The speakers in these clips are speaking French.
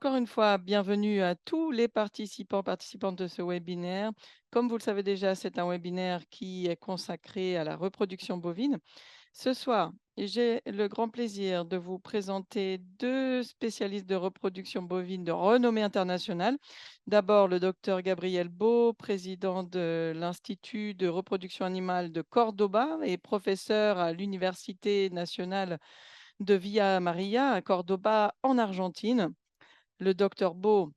Encore une fois, bienvenue à tous les participants, participantes de ce webinaire. Comme vous le savez déjà, c'est un webinaire qui est consacré à la reproduction bovine. Ce soir, j'ai le grand plaisir de vous présenter deux spécialistes de reproduction bovine de renommée internationale. D'abord, le docteur Gabriel Beau, président de l'Institut de reproduction animale de Cordoba et professeur à l'Université nationale de Villa Maria à Cordoba en Argentine. Le docteur Beau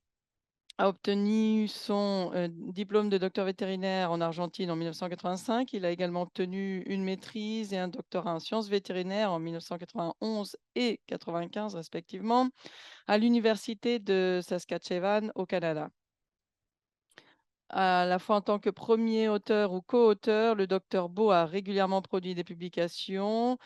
a obtenu son diplôme de docteur vétérinaire en Argentine en 1985. Il a également obtenu une maîtrise et un doctorat en sciences vétérinaires en 1991 et 95 respectivement à l'université de Saskatchewan au Canada. À la fois en tant que premier auteur ou co-auteur, le docteur Beau a régulièrement produit des publications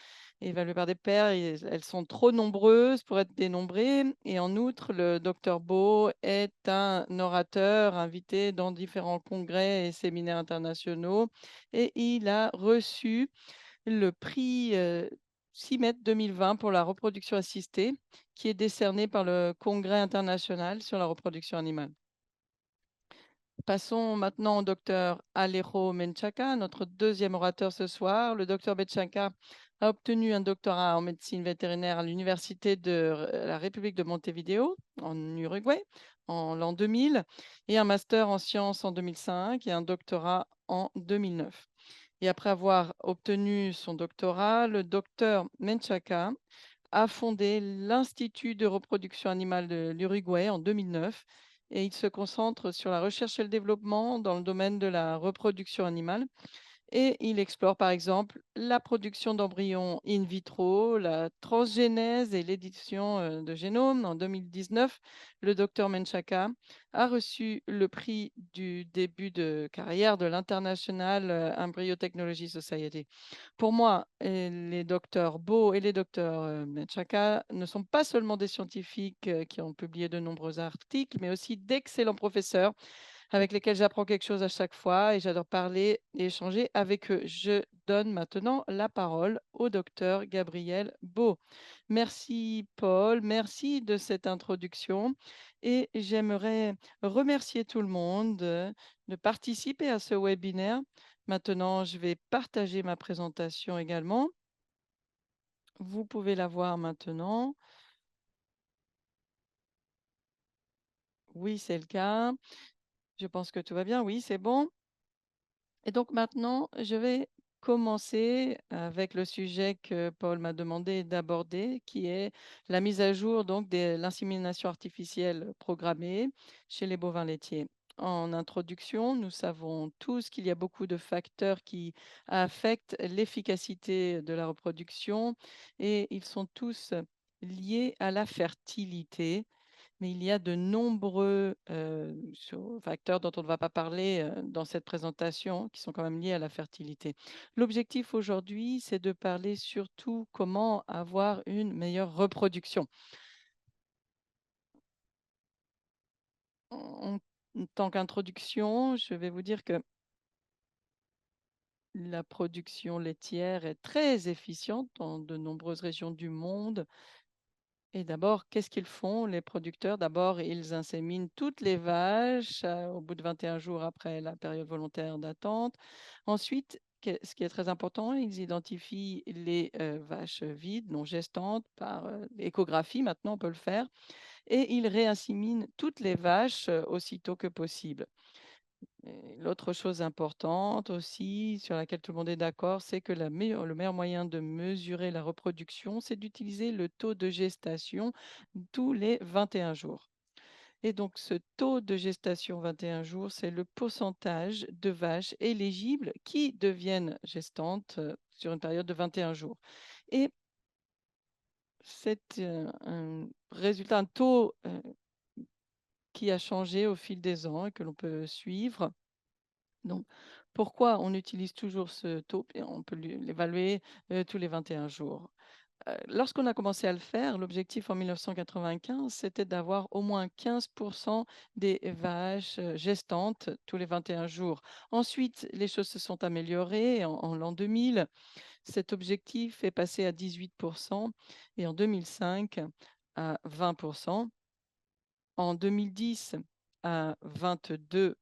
évaluées par des pairs. Et elles sont trop nombreuses pour être dénombrées. Et en outre, le docteur Beau est un orateur invité dans différents congrès et séminaires internationaux. Et il a reçu le prix CIMET 2020 pour la reproduction assistée, qui est décerné par le Congrès international sur la reproduction animale. Passons maintenant au docteur Alejo Menchaca, notre deuxième orateur ce soir. Le docteur Menchaca a obtenu un doctorat en médecine vétérinaire à l'Université de la République de Montevideo, en Uruguay, en l'an 2000, et un master en sciences en 2005 et un doctorat en 2009. Et après avoir obtenu son doctorat, le docteur Menchaca a fondé l'Institut de reproduction animale de l'Uruguay en 2009 et il se concentre sur la recherche et le développement dans le domaine de la reproduction animale. Et il explore par exemple la production d'embryons in vitro, la transgénèse et l'édition de génomes. En 2019, le docteur Menchaca a reçu le prix du début de carrière de l'International Embryotechnology Society. Pour moi, les docteurs Beau et les docteurs Menchaca ne sont pas seulement des scientifiques qui ont publié de nombreux articles, mais aussi d'excellents professeurs avec lesquels j'apprends quelque chose à chaque fois et j'adore parler et échanger avec eux. Je donne maintenant la parole au docteur Gabriel Beau. Merci Paul, merci de cette introduction et j'aimerais remercier tout le monde de participer à ce webinaire. Maintenant, je vais partager ma présentation également. Vous pouvez la voir maintenant. Oui, c'est le cas. Je pense que tout va bien. Oui, c'est bon. Et donc maintenant, je vais commencer avec le sujet que Paul m'a demandé d'aborder, qui est la mise à jour donc de l'insémination artificielle programmée chez les bovins laitiers. En introduction, nous savons tous qu'il y a beaucoup de facteurs qui affectent l'efficacité de la reproduction et ils sont tous liés à la fertilité, mais il y a de nombreux facteurs dont on ne va pas parler dans cette présentation, qui sont quand même liés à la fertilité. L'objectif aujourd'hui, c'est de parler surtout comment avoir une meilleure reproduction. En, en tant qu'introduction, je vais vous dire que la production laitière est très efficiente dans de nombreuses régions du monde. Et d'abord, qu'est-ce qu'ils font, les producteurs? D'abord, ils inséminent toutes les vaches au bout de 21 jours après la période volontaire d'attente. Ensuite, ce qui est très important, ils identifient les vaches vides, non gestantes, par échographie. Maintenant, on peut le faire. Et ils réinséminent toutes les vaches aussitôt que possible. Et l'autre chose importante aussi, sur laquelle tout le monde est d'accord, c'est que le meilleur moyen de mesurer la reproduction, c'est d'utiliser le taux de gestation tous les 21 jours. Et donc, ce taux de gestation 21 jours, c'est le pourcentage de vaches éligibles qui deviennent gestantes sur une période de 21 jours. Et c'est un résultat, un taux qui a changé au fil des ans et que l'on peut suivre. Donc, pourquoi on utilise toujours ce taux? Et on peut l'évaluer tous les 21 jours. Lorsqu'on a commencé à le faire, l'objectif en 1995, c'était d'avoir au moins 15% des vaches gestantes tous les 21 jours. Ensuite, les choses se sont améliorées. En l'an 2000, cet objectif est passé à 18% et en 2005 à 20%. en 2010 à 22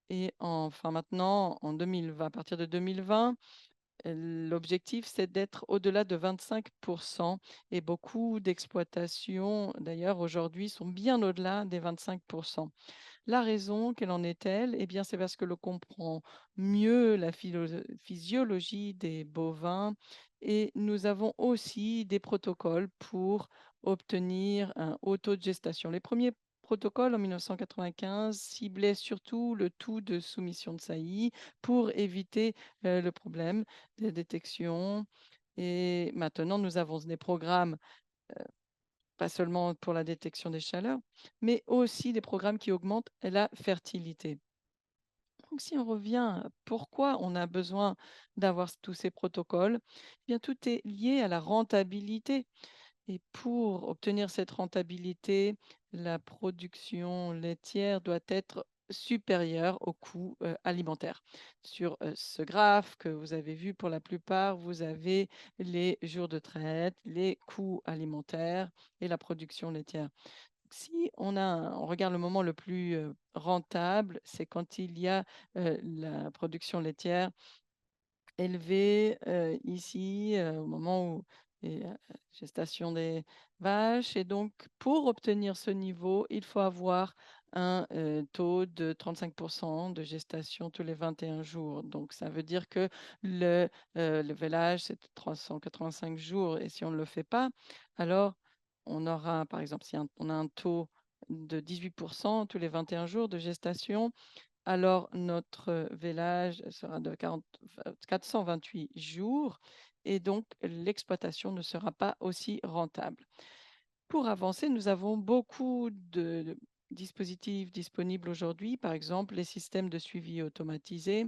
et enfin maintenant en 2020, à partir de 2020, l'objectif, c'est d'être au-delà de 25 et beaucoup d'exploitations, d'ailleurs, aujourd'hui, sont bien au-delà des 25. La raison, quelle en est-elle? Eh bien, c'est parce que l'on comprend mieux la physiologie des bovins et nous avons aussi des protocoles pour obtenir un haut taux de gestation. Les premiers protocoles en 1995 ciblaient surtout le taux de soumission de saillie pour éviter le problème de détection. Et maintenant, nous avons des programmes pas seulement pour la détection des chaleurs, mais aussi des programmes qui augmentent la fertilité. Donc, si on revient, pourquoi on a besoin d'avoir tous ces protocoles? Eh bien, tout est lié à la rentabilité. Et pour obtenir cette rentabilité, la production laitière doit être supérieure au coût alimentaire. Sur ce graphe que vous avez vu pour la plupart, vous avez les jours de traite, les coûts alimentaires et la production laitière. Si on regarde le moment le plus rentable, c'est quand il y a la production laitière élevé, ici, au moment où et gestation des vaches et donc pour obtenir ce niveau, il faut avoir un, taux de 35 de gestation tous les 21 jours. Donc ça veut dire que le vélage, c'est 385 jours et si on ne le fait pas, alors on aura, par exemple, si on a un taux de 18 tous les 21 jours de gestation, alors notre vélage sera de 428 jours et donc l'exploitation ne sera pas aussi rentable. Pour avancer, nous avons beaucoup de dispositifs disponibles aujourd'hui, par exemple les systèmes de suivi automatisés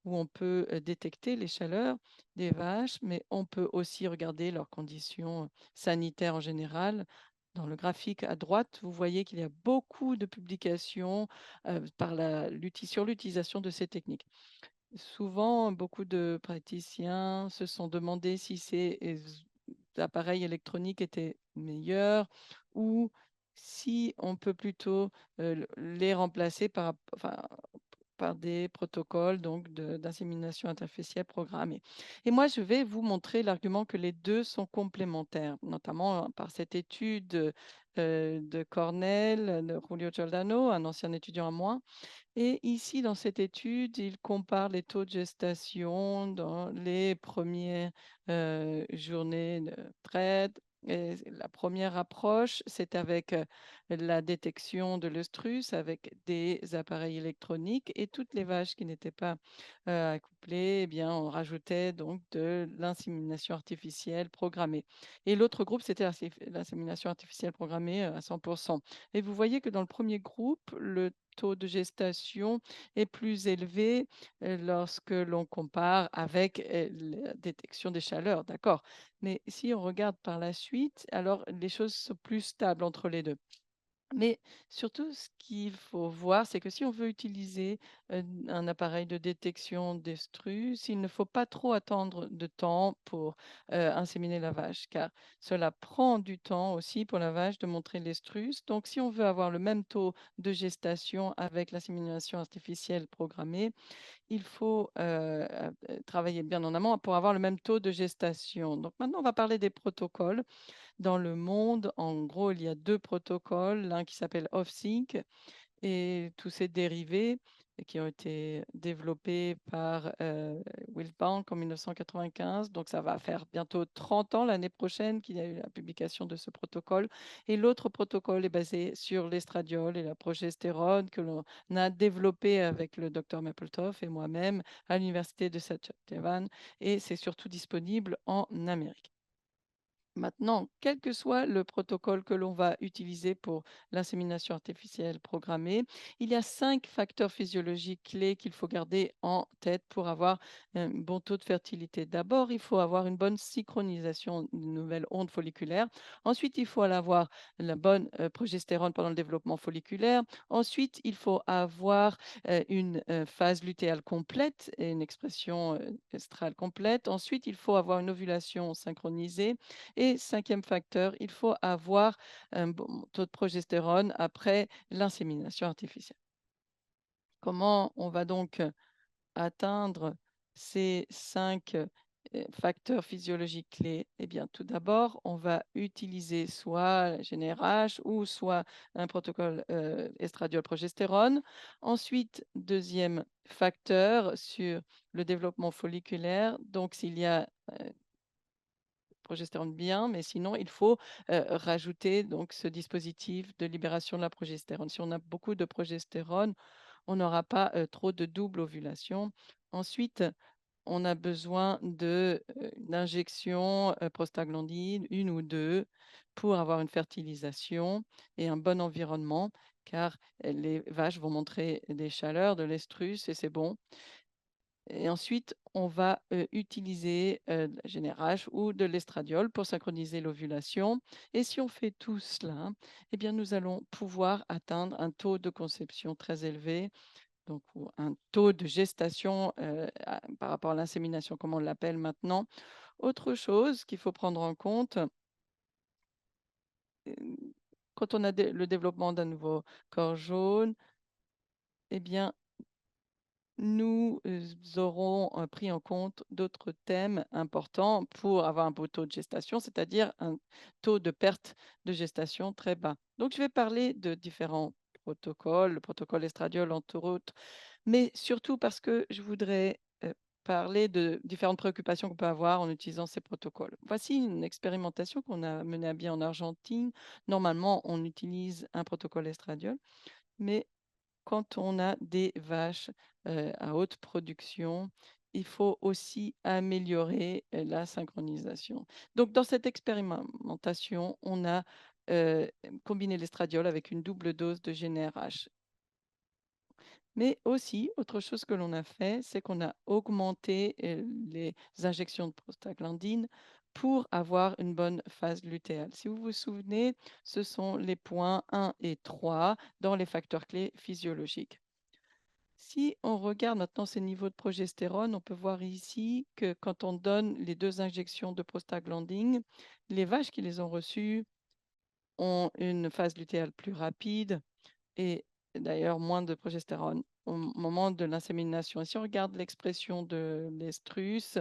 où on peut détecter les chaleurs des vaches, mais on peut aussi regarder leurs conditions sanitaires en général. Dans le graphique à droite, vous voyez qu'il y a beaucoup de publications sur l'utilisation de ces techniques. Souvent, beaucoup de praticiens se sont demandé si ces appareils électroniques étaient meilleurs ou si on peut plutôt les remplacer par des protocoles donc d'insémination artificielle programmée. Et moi, je vais vous montrer l'argument que les deux sont complémentaires, notamment par cette étude de Cornell, de Julio Giordano, un ancien étudiant à moi, et ici, dans cette étude, il compare les taux de gestation dans les premières journées de traite. Et la première approche, c'est avec la détection de l'œstrus avec des appareils électroniques et toutes les vaches qui n'étaient pas accouplées, eh bien, on rajoutait donc de l'insémination artificielle programmée. Et l'autre groupe, c'était l'insémination artificielle programmée à 100%. Et vous voyez que dans le premier groupe, le taux de gestation est plus élevé lorsque l'on compare avec la détection des chaleurs, d'accord. Mais si on regarde par la suite, alors les choses sont plus stables entre les deux. Mais surtout, ce qu'il faut voir, c'est que si on veut utiliser un appareil de détection d'estrus, il ne faut pas trop attendre de temps pour inséminer la vache, car cela prend du temps aussi pour la vache de montrer l'estrus. Donc, si on veut avoir le même taux de gestation avec l'insémination artificielle programmée, il faut travailler bien en amont pour avoir le même taux de gestation. Donc, maintenant, on va parler des protocoles. Dans le monde, en gros, il y a 2 protocoles, l'un qui s'appelle OffSync et tous ces dérivés qui ont été développés par, Wilbank en 1995. Donc ça va faire bientôt 30 ans l'année prochaine qu'il y a eu la publication de ce protocole et l'autre protocole est basé sur l'estradiol et la progestérone que l'on a développé avec le docteur Mappletoft et moi-même à l'université de Saskatchewan et c'est surtout disponible en Amérique. Maintenant, quel que soit le protocole que l'on va utiliser pour l'insémination artificielle programmée, il y a 5 facteurs physiologiques clés qu'il faut garder en tête pour avoir un bon taux de fertilité. D'abord, il faut avoir une bonne synchronisation de nouvelles ondes folliculaires. Ensuite, il faut avoir la bonne progestérone pendant le développement folliculaire. Ensuite, il faut avoir une phase lutéale complète et une expression estrale complète. Ensuite, il faut avoir une ovulation synchronisée Et 5e facteur, il faut avoir un bon taux de progestérone après l'insémination artificielle. Comment on va donc atteindre ces 5 facteurs physiologiques clés? Eh bien, tout d'abord, on va utiliser soit GnRH ou soit un protocole, estradiol-progestérone. Ensuite, deuxième facteur sur le développement folliculaire, donc s'il y a, progestérone bien, mais sinon il faut, rajouter donc ce dispositif de libération de la progestérone. Si on a beaucoup de progestérone, on n'aura pas, trop de double ovulation. Ensuite, on a besoin d'injections, prostaglandines, 1 ou 2 pour avoir une fertilisation et un bon environnement, car, les vaches vont montrer des chaleurs, de l'œstrus et c'est bon. Et ensuite, on va, utiliser, de la GnRH ou de l'estradiol pour synchroniser l'ovulation et si on fait tout cela, eh bien, nous allons pouvoir atteindre un taux de conception très élevé, donc ou un taux de gestation, par rapport à l'insémination, comme on l'appelle maintenant. Autre chose qu'il faut prendre en compte, hem, quand on a le développement d'un nouveau corps jaune, eh bien, nous, aurons, pris en compte d'autres thèmes importants pour avoir un beau taux de gestation, c'est-à-dire un taux de perte de gestation très bas. Donc je vais parler de différents protocoles, le protocole estradiol entre autres, mais surtout parce que je voudrais, parler de différentes préoccupations qu'on peut avoir en utilisant ces protocoles. Voici une expérimentation qu'on a menée à bien en Argentine. Normalement, on utilise un protocole estradiol, mais quand on a des vaches, à haute production, il faut aussi améliorer, la synchronisation. Donc dans cette expérimentation, on a, combiné l'estradiol avec une double dose de GnRH. Mais aussi, autre chose que l'on a fait, c'est qu'on a augmenté, les injections de prostaglandine pour avoir une bonne phase lutéale. Si vous vous souvenez, ce sont les points 1 et 3 dans les facteurs clés physiologiques. Si on regarde maintenant ces niveaux de progestérone, on peut voir ici que quand on donne les 2 injections de prostaglandine, les vaches qui les ont reçues ont une phase lutéale plus rapide et d'ailleurs moins de progestérone au moment de l'insémination. Et si on regarde l'expression de l'estrus,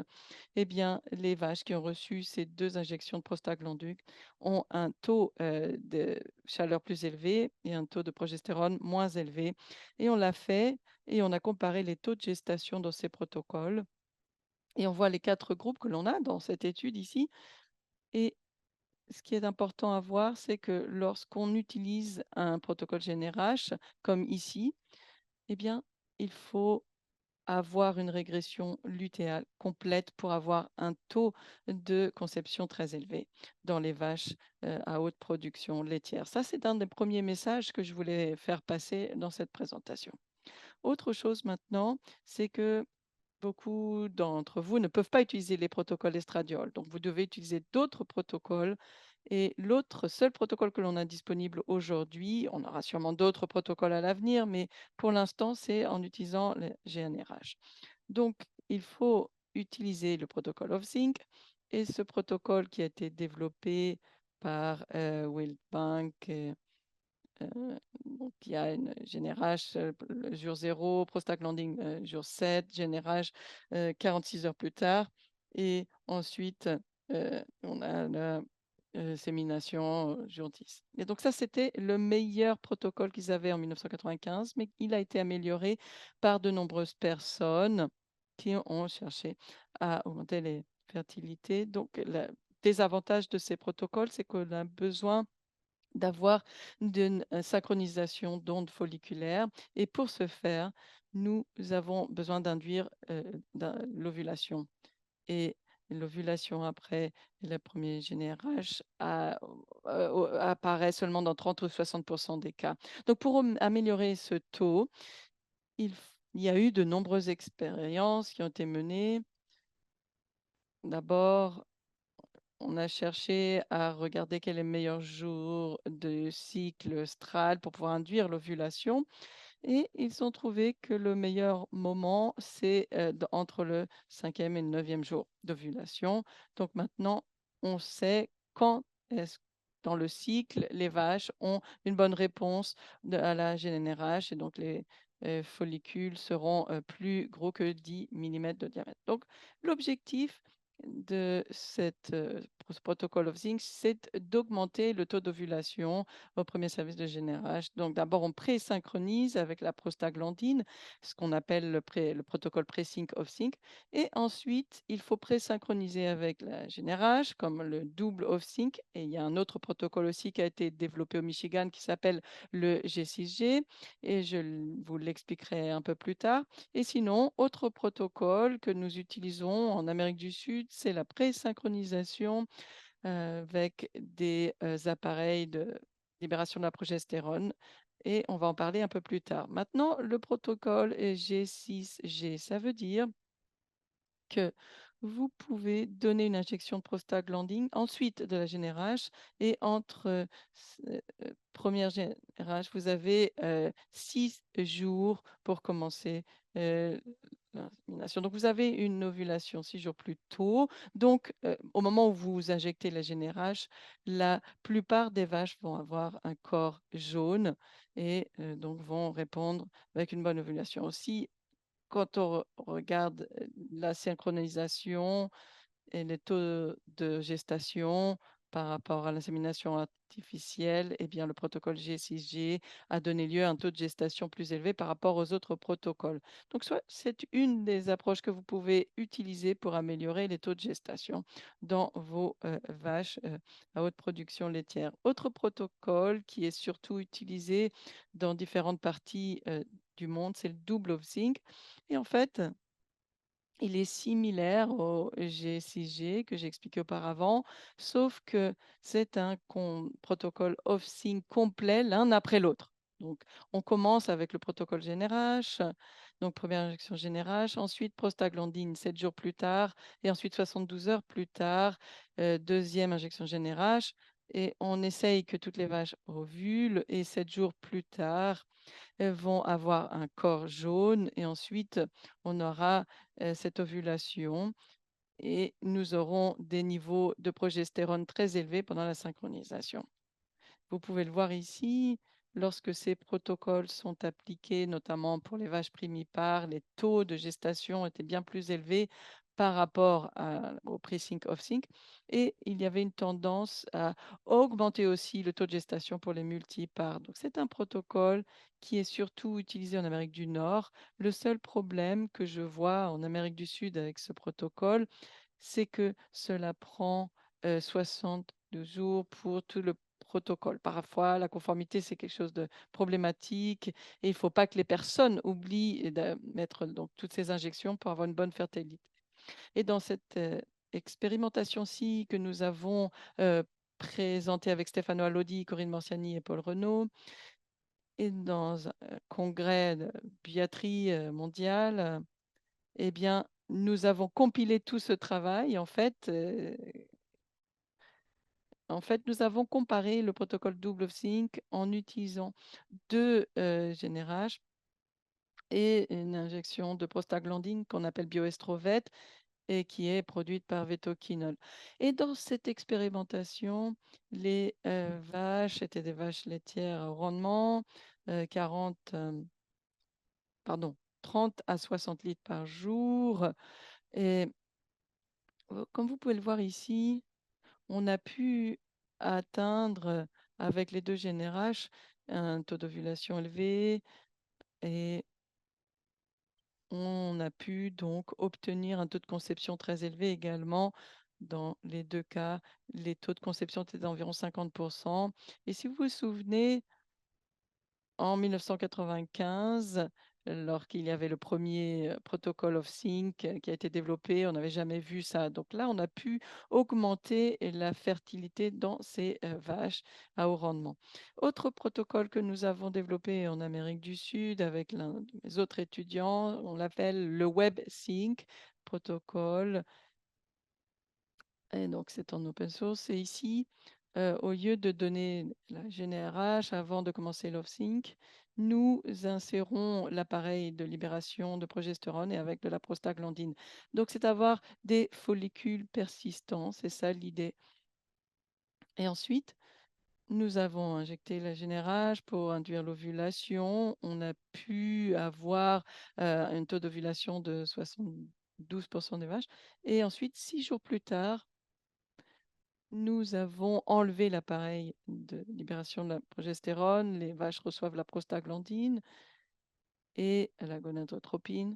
eh bien, les vaches qui ont reçu ces 2 injections de prostaglandine ont un taux, de chaleur plus élevé et un taux de progestérone moins élevé et on l'a fait et on a comparé les taux de gestation dans ces protocoles et on voit les 4 groupes que l'on a dans cette étude ici et ce qui est important à voir, c'est que lorsqu'on utilise un protocole GnRH comme ici, eh bien, il faut avoir une régression lutéale complète pour avoir un taux de conception très élevé dans les vaches, à haute production laitière. Ça, c'est un des premiers messages que je voulais faire passer dans cette présentation. Autre chose maintenant, c'est que beaucoup d'entre vous ne peuvent pas utiliser les protocoles estradiol, donc vous devez utiliser d'autres protocoles et l'autre seul protocole que l'on a disponible aujourd'hui, on aura sûrement d'autres protocoles à l'avenir, mais pour l'instant, c'est en utilisant le GnRH. Donc, il faut utiliser le protocole OffZync et ce protocole qui a été développé par Wildbank donc il y a une GnRH, le jour 0, prostaglandine, jour 7, GnRH, 46 heures plus tard et ensuite, on a la, sémination, jour 10 et donc ça, c'était le meilleur protocole qu'ils avaient en 1995, mais il a été amélioré par de nombreuses personnes qui ont cherché à augmenter les fertilités. Donc le désavantage de ces protocoles, c'est qu'on a besoin d'avoir d'une, synchronisation d'ondes folliculaires et pour ce faire, nous avons besoin d'induire, l'ovulation et l'ovulation après le premier GnRH apparaît seulement dans 30 ou 60 des cas. Donc pour améliorer ce taux, il y a eu de nombreuses expériences qui ont été menées. D'abord, on a cherché à regarder quel est le meilleur jour de cycle œstral pour pouvoir induire l'ovulation et ils ont trouvé que le meilleur moment, c'est, entre le 5e et le 9e jour d'ovulation. Donc maintenant, on sait quand est-ce dans le cycle, les vaches ont une bonne réponse à la GnRH et donc les follicules seront plus gros que 10 millimètres de diamètre. Donc, l'objectif de ce protocole of zinc, c'est d'augmenter le taux d'ovulation au premier service de GnRH. Donc, d'abord, on pré-synchronise avec la prostaglandine, ce qu'on appelle le protocole pré-sync of zinc. Et ensuite, il faut pré-synchroniser avec la GnRH, comme le double of sync. Et il y a un autre protocole aussi qui a été développé au Michigan qui s'appelle le G6G. Et vous l'expliquerai un peu plus tard. Et sinon, autre protocole que nous utilisons en Amérique du Sud, c'est la pré-synchronisation avec des appareils de libération de la progestérone. Et on va en parler un peu plus tard. Maintenant, le protocole G6G, ça veut dire que vous pouvez donner une injection de prostaglandine ensuite de la GnRH et entre première GnRH, vous avez 6 jours pour commencer l'insémination. Donc, vous avez une ovulation 6 jours plus tôt. Donc, au moment où vous injectez la GnRH, la plupart des vaches vont avoir un corps jaune et donc vont répondre avec une bonne ovulation. Aussi, quand on regarde la synchronisation et les taux de gestation par rapport à l'insémination artificielle, eh bien, le protocole G6G a donné lieu à un taux de gestation plus élevé par rapport aux autres protocoles. Donc, c'est une des approches que vous pouvez utiliser pour améliorer les taux de gestation dans vos vaches à haute production laitière. Autre protocole qui est surtout utilisé dans différentes parties du monde, c'est le double of zinc. Et en fait, il est similaire au G6G que j'ai expliqué auparavant, sauf que c'est un protocole off-sync complet l'un après l'autre. Donc, on commence avec le protocole GnRH, donc première injection GnRH, ensuite prostaglandine 7 jours plus tard, et ensuite 72 heures plus tard, deuxième injection GnRH, et on essaye que toutes les vaches ovulent, et 7 jours plus tard, elles vont avoir un corps jaune et ensuite on aura cette ovulation et nous aurons des niveaux de progestérone très élevés pendant la synchronisation. Vous pouvez le voir ici, lorsque ces protocoles sont appliqués, notamment pour les vaches primipares, les taux de gestation étaient bien plus élevés par rapport au pre-sync off-sync. Et il y avait une tendance à augmenter aussi le taux de gestation pour les multipares. Donc, c'est un protocole qui est surtout utilisé en Amérique du Nord. Le seul problème que je vois en Amérique du Sud avec ce protocole, c'est que cela prend 62 jours pour tout le protocole. Parfois, la conformité, c'est quelque chose de problématique et il ne faut pas que les personnes oublient de mettre donc, toutes ces injections pour avoir une bonne fertilité. Et dans cette expérimentation-ci que nous avons présentée avec Stefano Allodi, Corinne Morciani et Paul Renaud, et dans un congrès de biatrie mondiale, eh bien, nous avons compilé tout ce travail. En fait, nous avons comparé le protocole double sync en utilisant deux GnRH et une injection de prostaglandine qu'on appelle bioestrovette et qui est produite par Vetoquinol. Et dans cette expérimentation, les vaches étaient des vaches laitières à haut rendement, 40, pardon, 30 à 60 litres par jour. Et comme vous pouvez le voir ici, on a pu atteindre avec les deux GnRH un taux d'ovulation élevé et on a pu donc obtenir un taux de conception très élevé également. Dans les deux cas, les taux de conception étaient d'environ 50%. Et si vous vous souvenez, en 1995, lorsqu'il y avait le premier protocole of sync qui a été développé, on n'avait jamais vu ça. Donc là, on a pu augmenter la fertilité dans ces vaches à haut rendement. Autre protocole que nous avons développé en Amérique du Sud avec l'un de mes autres étudiants, on l'appelle le WebSync protocole. Et donc, c'est en open source. Et ici, au lieu de donner la GNRH avant de commencer l'off-sync, nous insérons l'appareil de libération de progestérone et avec de la prostaglandine. Donc, c'est avoir des follicules persistants, c'est ça l'idée. Et ensuite, nous avons injecté la générage pour induire l'ovulation. On a pu avoir un taux d'ovulation de 72% des vaches. Et ensuite, 6 jours plus tard, nous avons enlevé l'appareil de libération de la progestérone. Les vaches reçoivent la prostaglandine et la gonadotropine.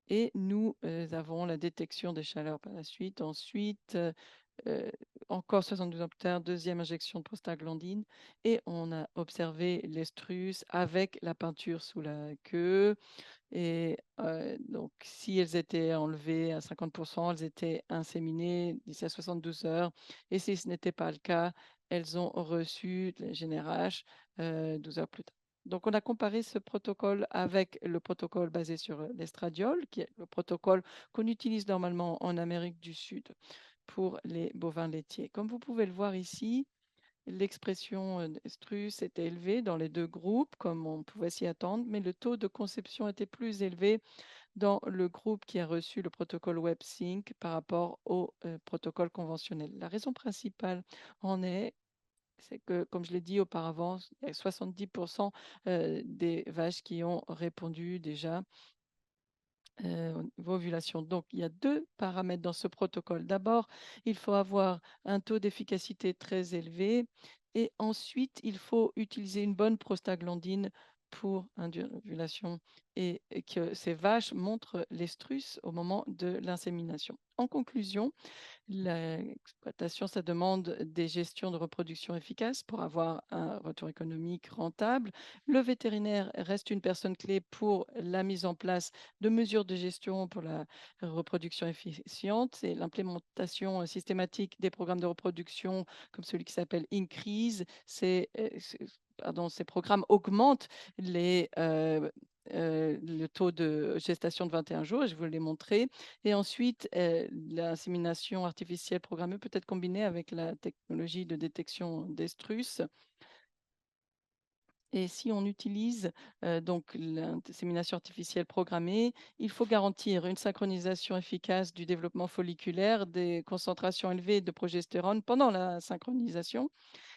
Et nous avons la détection des chaleurs par la suite. Ensuite, euh, encore 72 heures plus tard, deuxième injection de prostaglandine. Et on a observé l'estrus avec la peinture sous la queue. Et donc, si elles étaient enlevées à 50%, elles étaient inséminées d'ici à 72 heures. Et si ce n'était pas le cas, elles ont reçu le GnRH 12 heures plus tard. Donc, on a comparé ce protocole avec le protocole basé sur l'estradiol, qui est le protocole qu'on utilise normalement en Amérique du Sud pour les bovins laitiers. Comme vous pouvez le voir ici, l'expression d'estrus était élevée dans les deux groupes, comme on pouvait s'y attendre, mais le taux de conception était plus élevé dans le groupe qui a reçu le protocole WebSync par rapport au protocole conventionnel. La raison principale en est, c'est que, comme je l'ai dit auparavant, il y a 70% des vaches qui ont répondu déjà au niveau ovulation. Donc, il y a deux paramètres dans ce protocole. D'abord, il faut avoir un taux d'efficacité très élevé et ensuite, il faut utiliser une bonne prostaglandine pour induire l'ovulation et que ces vaches montrent l'estrus au moment de l'insémination. En conclusion, l'exploitation, ça demande des gestions de reproduction efficaces pour avoir un retour économique rentable. Le vétérinaire reste une personne clé pour la mise en place de mesures de gestion pour la reproduction efficiente. C'est l'implémentation systématique des programmes de reproduction comme celui qui s'appelle Increase. Pardon, ces programmes augmentent le taux de gestation de 21 jours, je vous l'ai montré. Et ensuite, l'insémination artificielle programmée peut être combinée avec la technologie de détection d'estrus. Et si on utilise donc l'insémination artificielle programmée, il faut garantir une synchronisation efficace du développement folliculaire, des concentrations élevées de progestérone pendant la synchronisation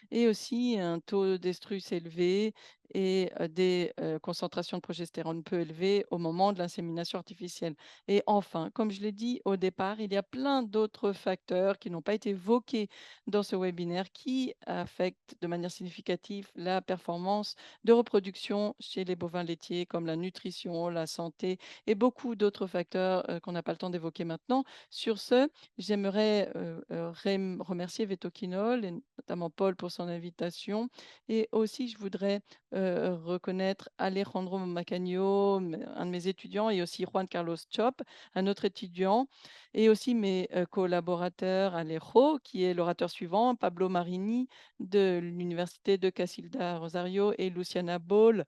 et aussi un taux d'estrus élevé et des concentrations de progestérone peu élevées au moment de l'insémination artificielle. Et enfin, comme je l'ai dit au départ, il y a plein d'autres facteurs qui n'ont pas été évoqués dans ce webinaire qui affectent de manière significative la performance de reproduction chez les bovins laitiers, comme la nutrition, la santé et beaucoup d'autres facteurs qu'on n'a pas le temps d'évoquer maintenant. Sur ce, j'aimerais remercier Vetoquinol et notamment Paul pour son invitation. Et aussi, je voudrais reconnaître Alejandro Macagno, un de mes étudiants, et aussi Juan Carlos Chop, un autre étudiant, et aussi mes collaborateurs Alejo, qui est l'orateur suivant, Pablo Marini de l'Université de Casilda Rosario et Luciana Ball,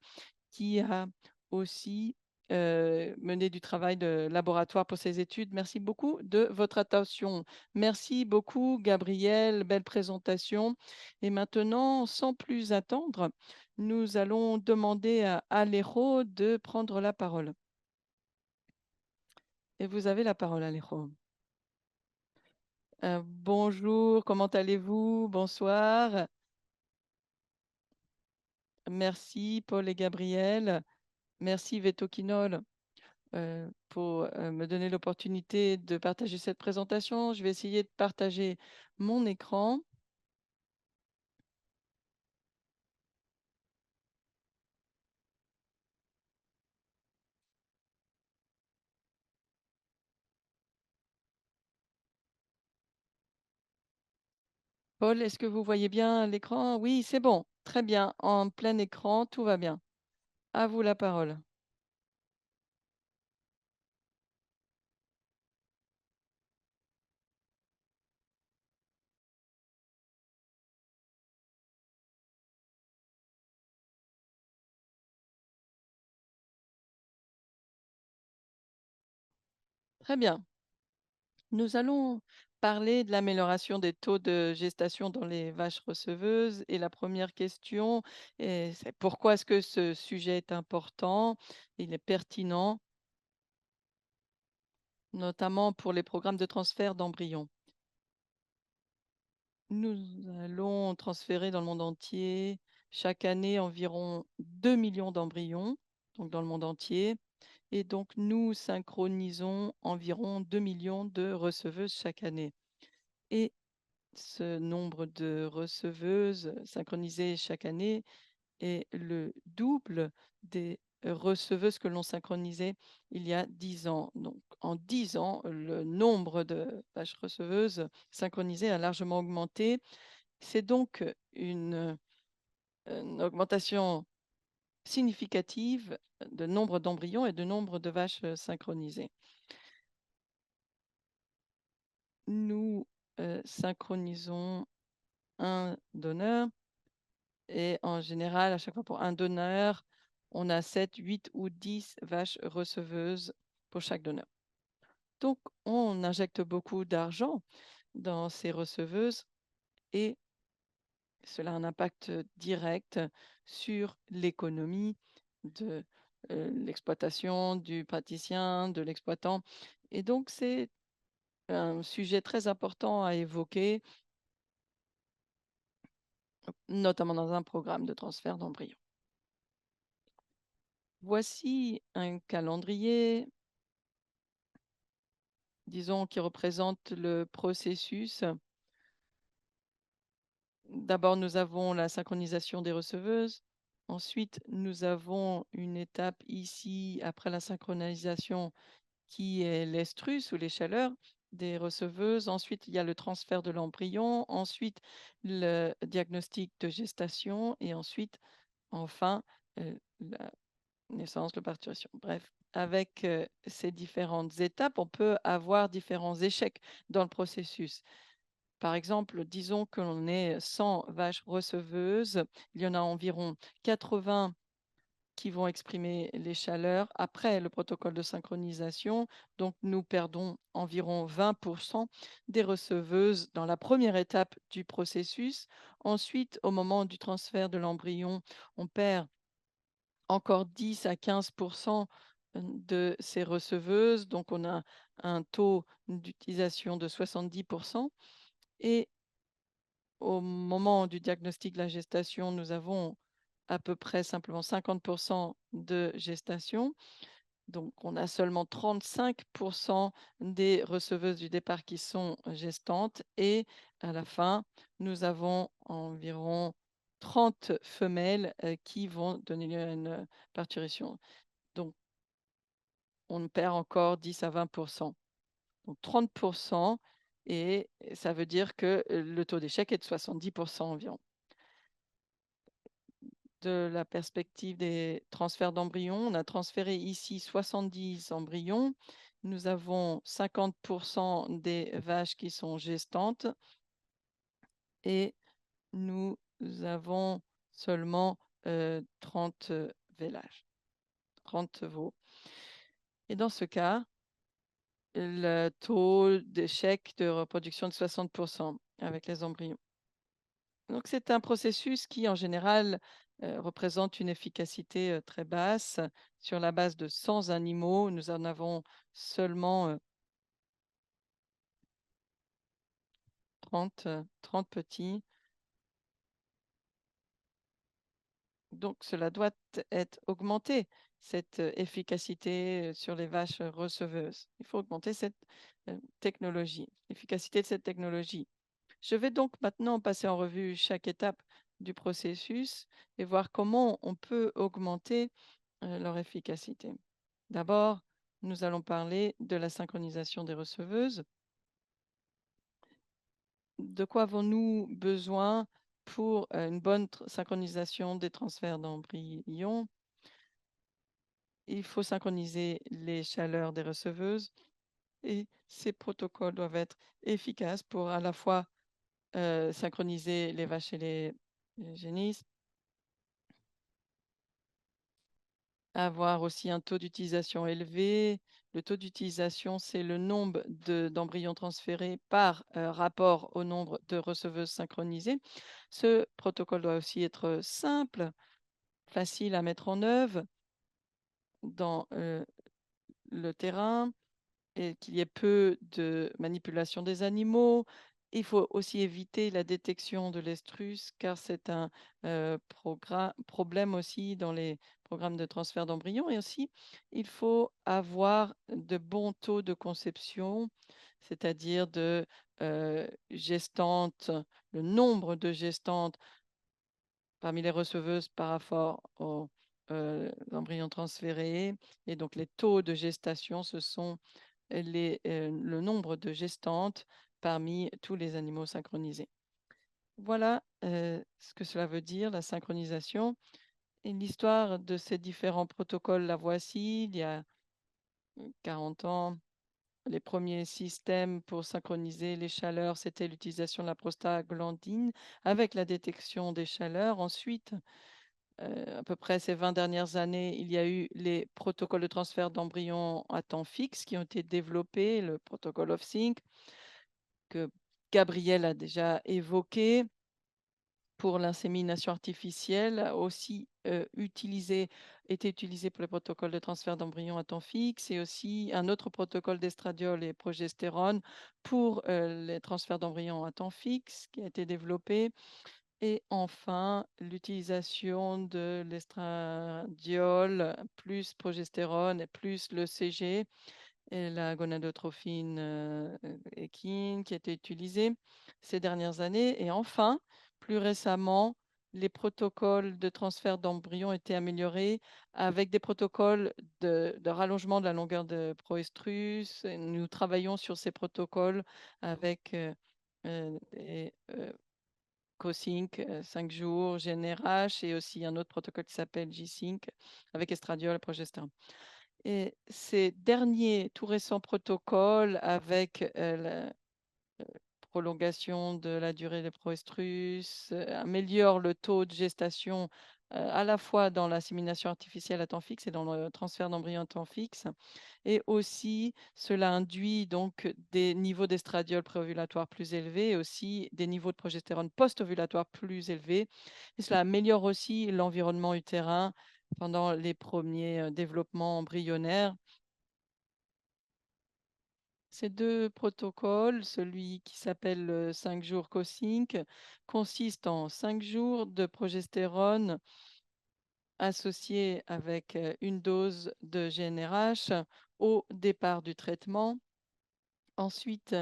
qui a aussi mené du travail de laboratoire pour ses études. Merci beaucoup de votre attention. Merci beaucoup, Gabriel. Belle présentation. Et maintenant, sans plus attendre, nous allons demander à Alejo de prendre la parole. Et vous avez la parole, Alejo. Bonjour, comment allez-vous? Bonsoir. Merci, Paul et Gabriel. Merci, Vetoquinol. Pour me donner l'opportunité de partager cette présentation. Je vais essayer de partager mon écran. Paul, est-ce que vous voyez bien l'écran? Oui, c'est bon. Très bien. En plein écran, tout va bien. À vous la parole. Très bien. Nous allons parler de l'amélioration des taux de gestation dans les vaches receveuses. Et la première question, c'est pourquoi est-ce que ce sujet est important? Il est pertinent, notamment pour les programmes de transfert d'embryons. Nous allons transférer dans le monde entier chaque année environ 2 millions d'embryons, donc dans le monde entier. Et donc nous synchronisons environ 2 millions de receveuses chaque année. Et ce nombre de receveuses synchronisées chaque année est le double des receveuses que l'on synchronisait il y a 10 ans. Donc en 10 ans, le nombre de vaches receveuses synchronisées a largement augmenté. C'est donc une augmentation significative de nombre d'embryons et de nombre de vaches synchronisées. Nous synchronisons un donneur et en général, à chaque fois pour un donneur, on a 7, 8 ou 10 vaches receveuses pour chaque donneur. Donc, on injecte beaucoup d'argent dans ces receveuses et cela a un impact direct sur l'économie de l'exploitation, du praticien, de l'exploitant. Et donc, c'est un sujet très important à évoquer, notamment dans un programme de transfert d'embryons. Voici un calendrier, disons, qui représente le processus. D'abord, nous avons la synchronisation des receveuses. Ensuite, nous avons une étape ici, après la synchronisation, qui est l'estrus ou les chaleurs des receveuses. Ensuite, il y a le transfert de l'embryon. Ensuite, le diagnostic de gestation. Et ensuite, enfin, la naissance, la parturition. Bref, avec ces différentes étapes, on peut avoir différents échecs dans le processus. Par exemple, disons que l'on ait 100 vaches receveuses, il y en a environ 80 qui vont exprimer les chaleurs après le protocole de synchronisation. Donc, nous perdons environ 20% des receveuses dans la première étape du processus. Ensuite, au moment du transfert de l'embryon, on perd encore 10 à 15% de ces receveuses. Donc, on a un taux d'utilisation de 70%. Et au moment du diagnostic de la gestation, nous avons à peu près simplement 50% de gestation. Donc, on a seulement 35% des receveuses du départ qui sont gestantes. Et à la fin, nous avons environ 30 femelles qui vont donner lieu à une parturition. Donc, on perd encore 10 à 20%. Donc, 30%, et ça veut dire que le taux d'échec est de 70% environ. De la perspective des transferts d'embryons, on a transféré ici 70 embryons. Nous avons 50% des vaches qui sont gestantes et nous avons seulement 30 vélages, 30 veaux. Et dans ce cas, le taux d'échec de reproduction de 60% avec les embryons. Donc, c'est un processus qui, en général, représente une efficacité très basse. Sur la base de 100 animaux, nous en avons seulement 30 petits. Donc, cela doit être augmenté, cette efficacité sur les vaches receveuses. Il faut augmenter cette technologie, l'efficacité de cette technologie. Je vais donc maintenant passer en revue chaque étape du processus et voir comment on peut augmenter leur efficacité. D'abord, nous allons parler de la synchronisation des receveuses. De quoi avons-nous besoin pour une bonne synchronisation des transferts d'embryons? Il faut synchroniser les chaleurs des receveuses et ces protocoles doivent être efficaces pour à la fois synchroniser les vaches et les génisses, avoir aussi un taux d'utilisation élevé. Le taux d'utilisation, c'est le nombre d'embryons transférés par rapport au nombre de receveuses synchronisées. Ce protocole doit aussi être simple, facile à mettre en œuvre dans le terrain et qu'il y ait peu de manipulation des animaux. Il faut aussi éviter la détection de l'estrus car c'est un, problème aussi dans les programmes de transfert d'embryons et aussi il faut avoir de bons taux de conception, c'est-à-dire de, gestantes, le nombre de gestantes parmi les receveuses par rapport aux, embryons transférés et donc les taux de gestation, ce sont le nombre de gestantes parmi tous les animaux synchronisés. Voilà, ce que cela veut dire, la synchronisation et l'histoire de ces différents protocoles, la voici. Il y a, 40 ans, les premiers systèmes pour synchroniser les chaleurs, c'était l'utilisation de la prostaglandine avec la détection des chaleurs. Ensuite, à peu près ces 20 dernières années, il y a eu les protocoles de transfert d'embryons à temps fixe qui ont été développés, le protocole of Sync que Gabriel a déjà évoqué pour l'insémination artificielle, a aussi été utilisé pour le protocole de transfert d'embryons à temps fixe et aussi un autre protocole d'estradiol et progestérone pour les transferts d'embryons à temps fixe qui a été développé. Et enfin, l'utilisation de l'estradiol plus progestérone et plus le CG et la gonadotrophine équine qui a été utilisée ces dernières années. Et enfin, plus récemment, les protocoles de transfert d'embryons ont été améliorés avec des protocoles de rallongement de la longueur de proestrus. Et nous travaillons sur ces protocoles avec des CoSync, 5 jours, GnRH et aussi un autre protocole qui s'appelle G-Sync avec estradiol et progestérone. Et ces derniers tout récents protocoles avec, la prolongation de la durée des pro-estrus, améliorent le taux de gestation, à la fois dans l'insémination artificielle à temps fixe et dans le transfert d'embryons à temps fixe et aussi cela induit donc des niveaux d'estradiol préovulatoire plus élevés et aussi des niveaux de progestérone post-ovulatoire plus élevés et cela améliore aussi l'environnement utérin pendant les premiers développements embryonnaires. Ces 2 protocoles, celui qui s'appelle le 5 jours CoSync, consiste en 5 jours de progestérone associée avec, une dose de GnRH au départ du traitement. Ensuite,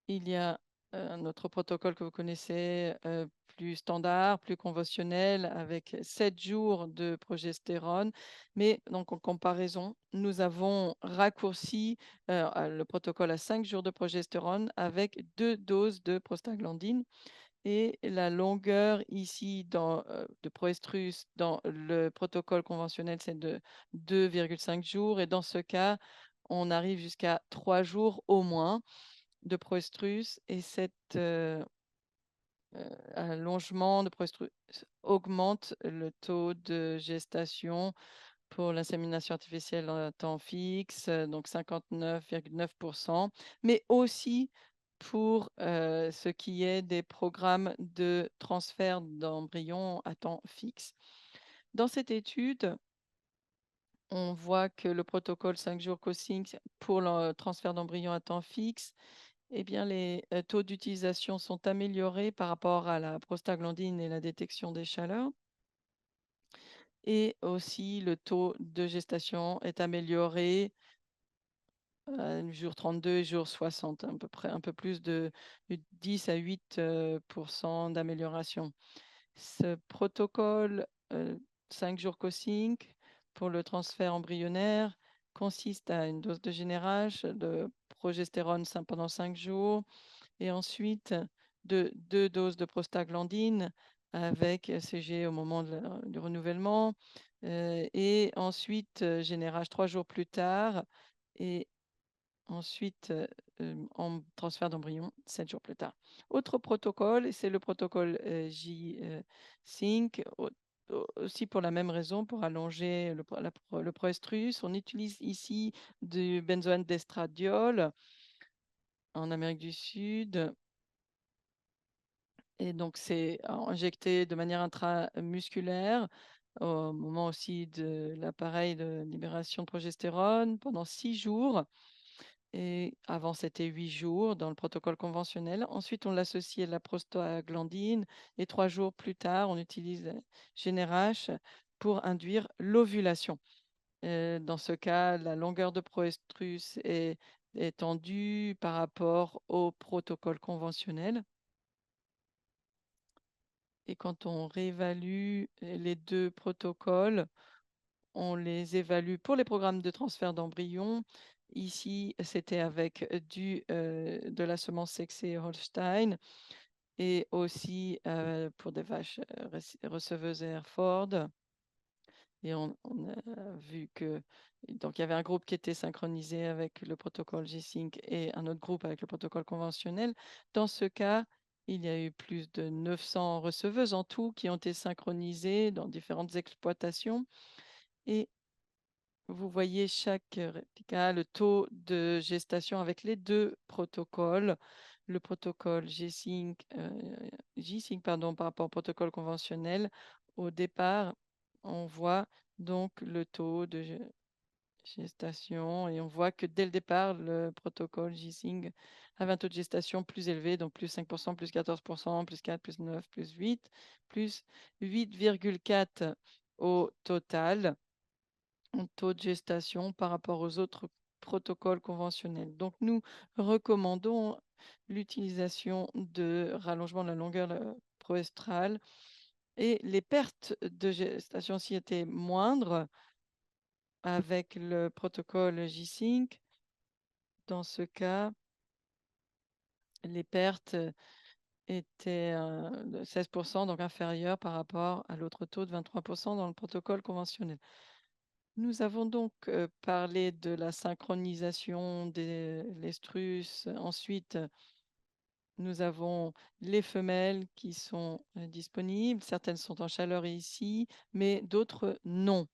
il y a, un autre protocole que vous connaissez, plus standard, plus conventionnel avec 7 jours de progestérone. Mais donc en comparaison, nous avons raccourci, le protocole à 5 jours de progestérone avec 2 doses de prostaglandine et la longueur ici de proestrus dans le protocole conventionnel, c'est de 2,5 jours et dans ce cas, on arrive jusqu'à 3 jours au moins de proestrus et cet, allongement de proestrus augmente le taux de gestation pour l'insémination artificielle à temps fixe, donc 59,9 mais aussi pour, ce qui est des programmes de transfert d'embryons à temps fixe. Dans cette étude, on voit que le protocole 5 jours CoSync pour le transfert d'embryons à temps fixe eh bien, les, taux d'utilisation sont améliorés par rapport à la prostaglandine et la détection des chaleurs et aussi le taux de gestation est amélioré, jour 32 et jour 60, à peu près un peu plus de 10 à 8 d'amélioration. Ce protocole, 5 jours CoSync pour le transfert embryonnaire consiste à une dose de GnRH, de progestérone pendant 5 jours et ensuite de 2 doses de prostaglandine avec CG au moment du renouvellement, et ensuite, GnRH 3 jours plus tard et ensuite, en transfert d'embryon 7 jours plus tard. Autre protocole, c'est le protocole, G-Sync, aussi pour la même raison, pour allonger le proestrus. On utilise ici du benzoate d'estradiol en Amérique du Sud. Et donc, c'est injecté de manière intramusculaire au moment aussi de l'appareil de libération de progestérone pendant 6 jours. Et avant, c'était 8 jours dans le protocole conventionnel. Ensuite, on l'associe à la prostaglandine et 3 jours plus tard, on utilise GnRH pour induire l'ovulation. Dans ce cas, la longueur de proestrus est étendue par rapport au protocole conventionnel. Et quand on réévalue les 2 protocoles, on les évalue pour les programmes de transfert d'embryons. Ici, c'était avec de la semence sexée Holstein et aussi pour des vaches receveuses Hereford. Et on a vu que donc il y avait un groupe qui était synchronisé avec le protocole G-Sync et un autre groupe avec le protocole conventionnel. Dans ce cas, il y a eu plus de 900 receveuses en tout qui ont été synchronisées dans différentes exploitations. Et vous voyez chaque réplica, le taux de gestation avec les 2 protocoles. Le protocole G-Sync, pardon, par rapport au protocole conventionnel. Au départ, on voit donc le taux de gestation et on voit que dès le départ, le protocole G-Sync avait un taux de gestation plus élevé, donc plus 5%, plus 14%, plus 4, plus 9, plus 8, plus 8,4 au total en taux de gestation par rapport aux autres protocoles conventionnels. Donc, nous recommandons l'utilisation de rallongement de la longueur proestrale et les pertes de gestation s'y étaient moindres avec le protocole G-Sync. Dans ce cas, les pertes étaient de 16%, donc inférieures par rapport à l'autre taux de 23% dans le protocole conventionnel. Nous avons donc parlé de la synchronisation des estrus. Ensuite, nous avons les femelles qui sont disponibles. Certaines sont en chaleur ici, mais d'autres non.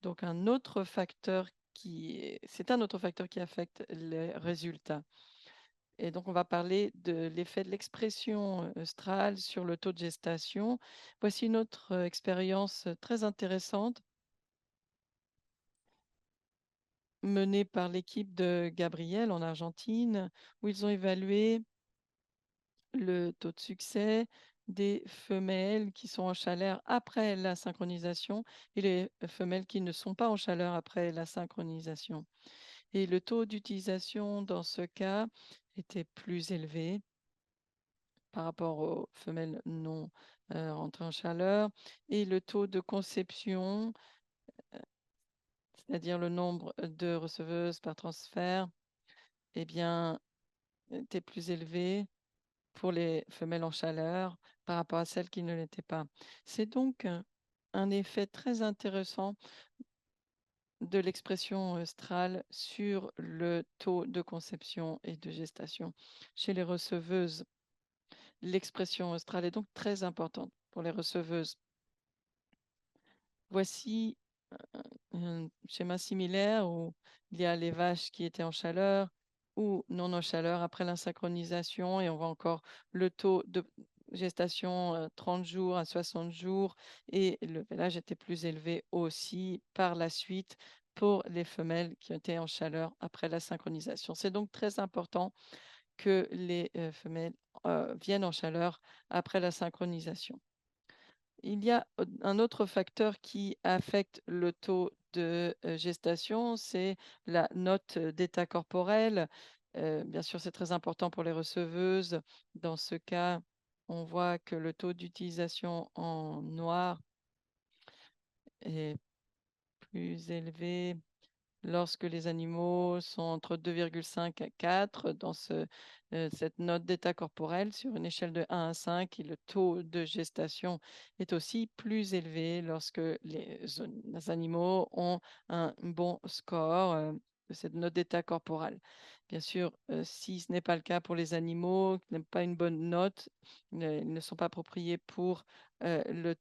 Donc, c'est un autre facteur qui affecte les résultats. Et donc, on va parler de l'effet de l'expression œstrale sur le taux de gestation. Voici une autre expérience très intéressante menée par l'équipe de Gabriel en Argentine, où ils ont évalué le taux de succès des femelles qui sont en chaleur après la synchronisation et les femelles qui ne sont pas en chaleur après la synchronisation. Et le taux d'utilisation dans ce cas était plus élevé par rapport aux femelles non rentrées en chaleur. Et le taux de conception, c'est-à-dire le nombre de receveuses par transfert, eh bien, était plus élevé pour les femelles en chaleur par rapport à celles qui ne l'étaient pas. C'est donc un effet très intéressant de l'expression œstrale sur le taux de conception et de gestation chez les receveuses. L'expression œstrale est donc très importante pour les receveuses. Voici un schéma similaire où il y a les vaches qui étaient en chaleur ou non en chaleur après la synchronisation et on voit encore le taux de gestation 30 jours à 60 jours et le vélage était plus élevé aussi par la suite pour les femelles qui étaient en chaleur après la synchronisation. C'est donc très important que les femelles viennent en chaleur après la synchronisation. Il y a un autre facteur qui affecte le taux de gestation, c'est la note d'état corporel. Bien sûr, c'est très important pour les receveuses. Dans ce cas, on voit que le taux d'utilisation en noir est plus élevé lorsque les animaux sont entre 2,5 à 4 dans cette note d'état corporel sur une échelle de 1 à 5 et le taux de gestation est aussi plus élevé lorsque les animaux ont un bon score de cette note d'état corporel. Bien sûr, si ce n'est pas le cas pour les animaux qui n'ont pas une bonne note, ils ne sont pas appropriés pour le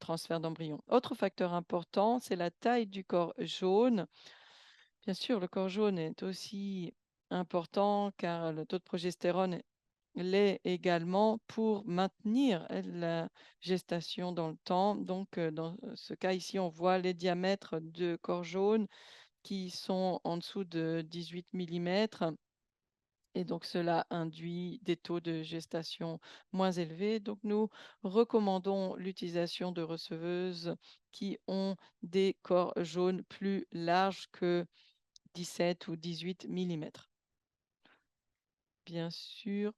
transfert d'embryon. Autre facteur important, c'est la taille du corps jaune. Bien sûr, le corps jaune est aussi important car le taux de progestérone l'est également pour maintenir la gestation dans le temps. Donc, dans ce cas ici, on voit les diamètres de corps jaune qui sont en dessous de 18 millimètres. Et donc, cela induit des taux de gestation moins élevés. Donc, nous recommandons l'utilisation de receveuses qui ont des corps jaunes plus larges que 17 ou 18 millimètres. Bien sûr,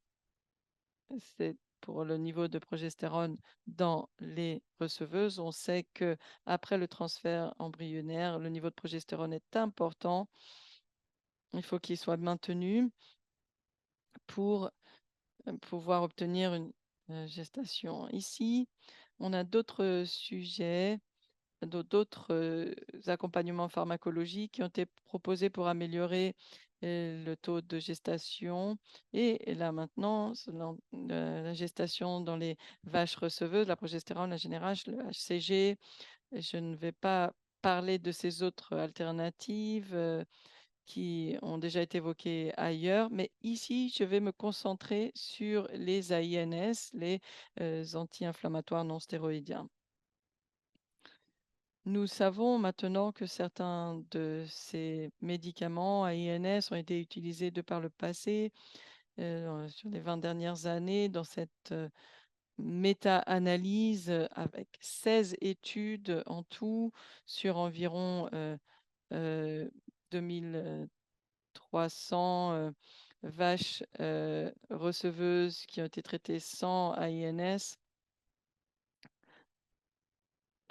c'est pour le niveau de progestérone dans les receveuses. On sait que après le transfert embryonnaire, le niveau de progestérone est important. Il faut qu'il soit maintenu pour pouvoir obtenir une gestation. Ici, on a d'autres sujets, d'autres accompagnements pharmacologiques qui ont été proposés pour améliorer le taux de gestation et la maintenance, la gestation dans les vaches receveuses, la progestérone, la GnRH, le HCG. Je ne vais pas parler de ces autres alternatives qui ont déjà été évoquées ailleurs, mais ici, je vais me concentrer sur les AINS, les anti-inflammatoires non stéroïdiens. Nous savons maintenant que certains de ces médicaments AINS ont été utilisés de par le passé, sur les 20 dernières années, dans cette méta-analyse avec 16 études en tout sur environ 2300 vaches receveuses qui ont été traitées sans AINS.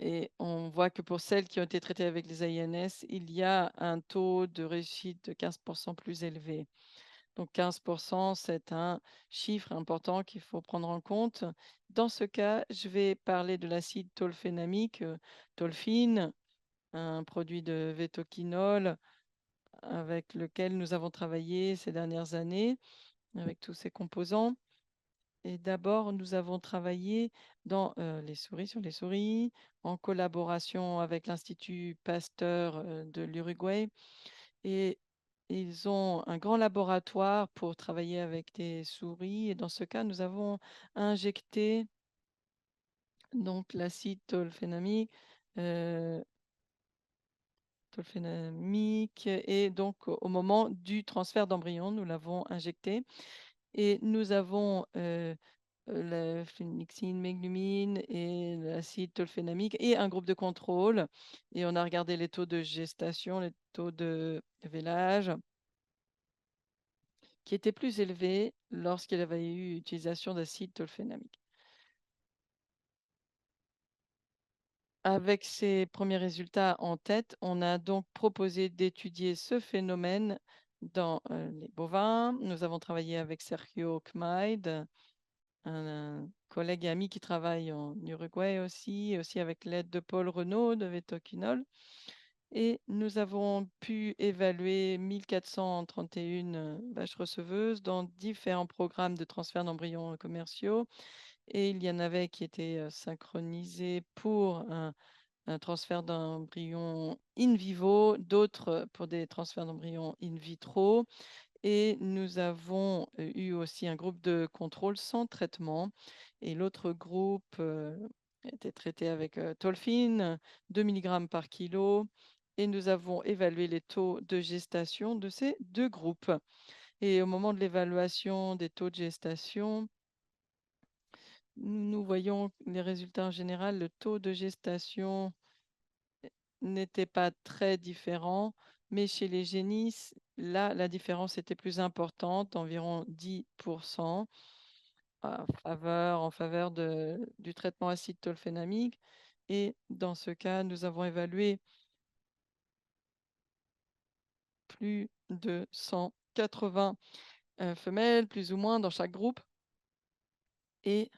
Et on voit que pour celles qui ont été traitées avec les AINS, il y a un taux de réussite de 15% plus élevé. Donc 15%, c'est un chiffre important qu'il faut prendre en compte. Dans ce cas, je vais parler de l'acide tolphénamique, tolphine, un produit de vétoquinol avec lequel nous avons travaillé ces dernières années, avec tous ses composants. Et d'abord, nous avons travaillé dans les souris, sur les souris, en collaboration avec l'Institut Pasteur de l'Uruguay. Et ils ont un grand laboratoire pour travailler avec des souris. Et dans ce cas, nous avons injecté donc l'acide tolphénamique et donc au moment du transfert d'embryon, nous l'avons injecté. Et nous avons la flunixine, meglumine et l'acide tolphénamique et un groupe de contrôle. Et on a regardé les taux de gestation, les taux de vélage, qui étaient plus élevés lorsqu'il avait eu utilisation d'acide tolphénamique. Avec ces premiers résultats en tête, on a donc proposé d'étudier ce phénomène dans les bovins. Nous avons travaillé avec Sergio Kmaid, un collègue et ami qui travaille en Uruguay aussi, aussi avec l'aide de Paul Renaud de Vétoquinol. Et nous avons pu évaluer 1431 vaches receveuses dans différents programmes de transfert d'embryons commerciaux. Et il y en avait qui étaient synchronisés pour un transfert d'embryons in vivo, d'autres pour des transferts d'embryons in vitro. Et nous avons eu aussi un groupe de contrôle sans traitement. Et l'autre groupe était traité avec tolfine, 2 mg par kilo. Et nous avons évalué les taux de gestation de ces deux groupes. Et au moment de l'évaluation des taux de gestation, nous voyons les résultats en général. Le taux de gestation n'était pas très différent, mais chez les génisses, là, la différence était plus importante, environ 10% en faveur du traitement acide tolphénamique. Et dans ce cas, nous avons évalué plus de 180 femelles, plus ou moins, dans chaque groupe. Et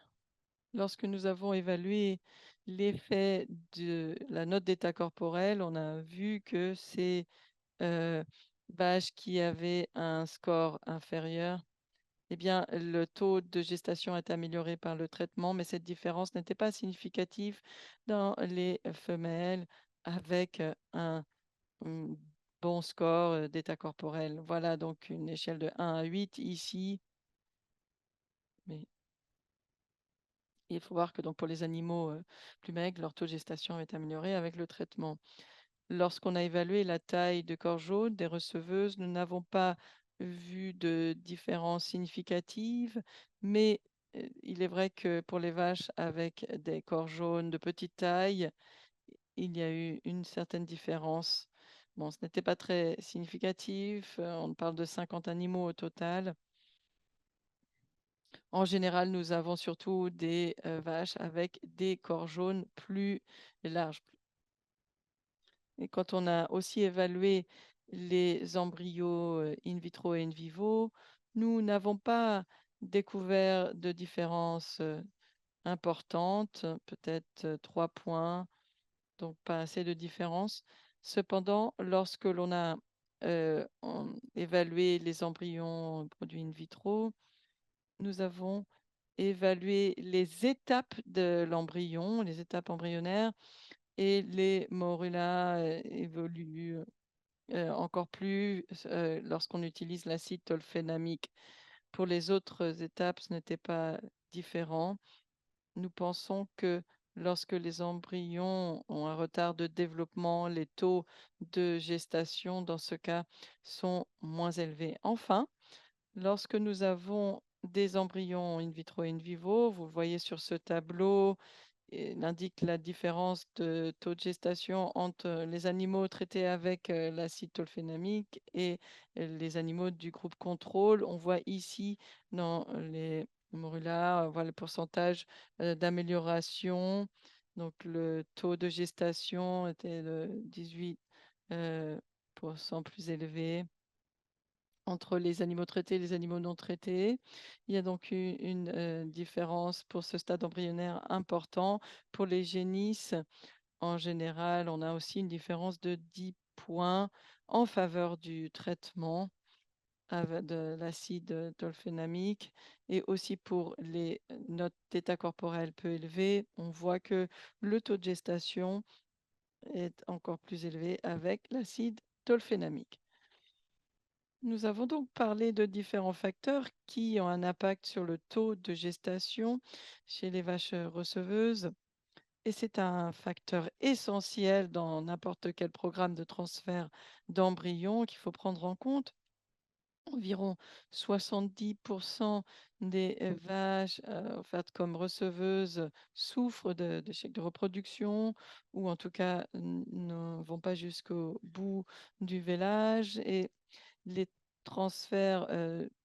lorsque nous avons évalué l'effet de la note d'état corporel, on a vu que ces vaches qui avaient un score inférieur, eh bien, le taux de gestation est amélioré par le traitement, mais cette différence n'était pas significative dans les femelles avec un mm, bon score d'état corporel. Voilà donc une échelle de 1 à 8 ici. Mais il faut voir que donc pour les animaux plus maigres, leur taux de gestation est amélioré avec le traitement. lorsqu'on a évalué la taille de corps jaune des receveuses, nous n'avons pas vu de différence significative, mais il est vrai que pour les vaches avec des corps jaunes de petite taille, il y a eu une certaine différence. Bon, ce n'était pas très significatif, on parle de 50 animaux au total. En général, nous avons surtout des vaches avec des corps jaunes plus larges. Et quand on a aussi évalué les embryos in vitro et in vivo, nous n'avons pas découvert de différence importante, peut-être 3 points, donc pas assez de différence. Cependant, lorsque l'on a évalué les embryons produits in vitro, nous avons évalué les étapes de l'embryon, les étapes embryonnaires, et les morula évoluent encore plus lorsqu'on utilise l'acide tolphénamique. Pour les autres étapes, ce n'était pas différent. Nous pensons que lorsque les embryons ont un retard de développement, les taux de gestation, dans ce cas, sont moins élevés. Enfin, lorsque nous avons des embryons in vitro et in vivo, vous le voyez sur ce tableau, il indique la différence de taux de gestation entre les animaux traités avec l'acide tolphénamique et les animaux du groupe contrôle. On voit ici dans les morula, on voit le pourcentage d'amélioration. Donc le taux de gestation était de 18 plus élevé entre les animaux traités et les animaux non traités. Il y a donc eu une différence pour ce stade embryonnaire important. Pour les génisses, en général, on a aussi une différence de 10 points en faveur du traitement avec de l'acide tolphénamique. Et aussi pour les notes d'état corporel peu élevées, on voit que le taux de gestation est encore plus élevé avec l'acide tolphénamique. Nous avons donc parlé de différents facteurs qui ont un impact sur le taux de gestation chez les vaches receveuses. Et c'est un facteur essentiel dans n'importe quel programme de transfert d'embryons qu'il faut prendre en compte. Environ 70% des vaches offertes comme receveuses souffrent d'échecs de reproduction ou en tout cas ne vont pas jusqu'au bout du vélage. Et les transferts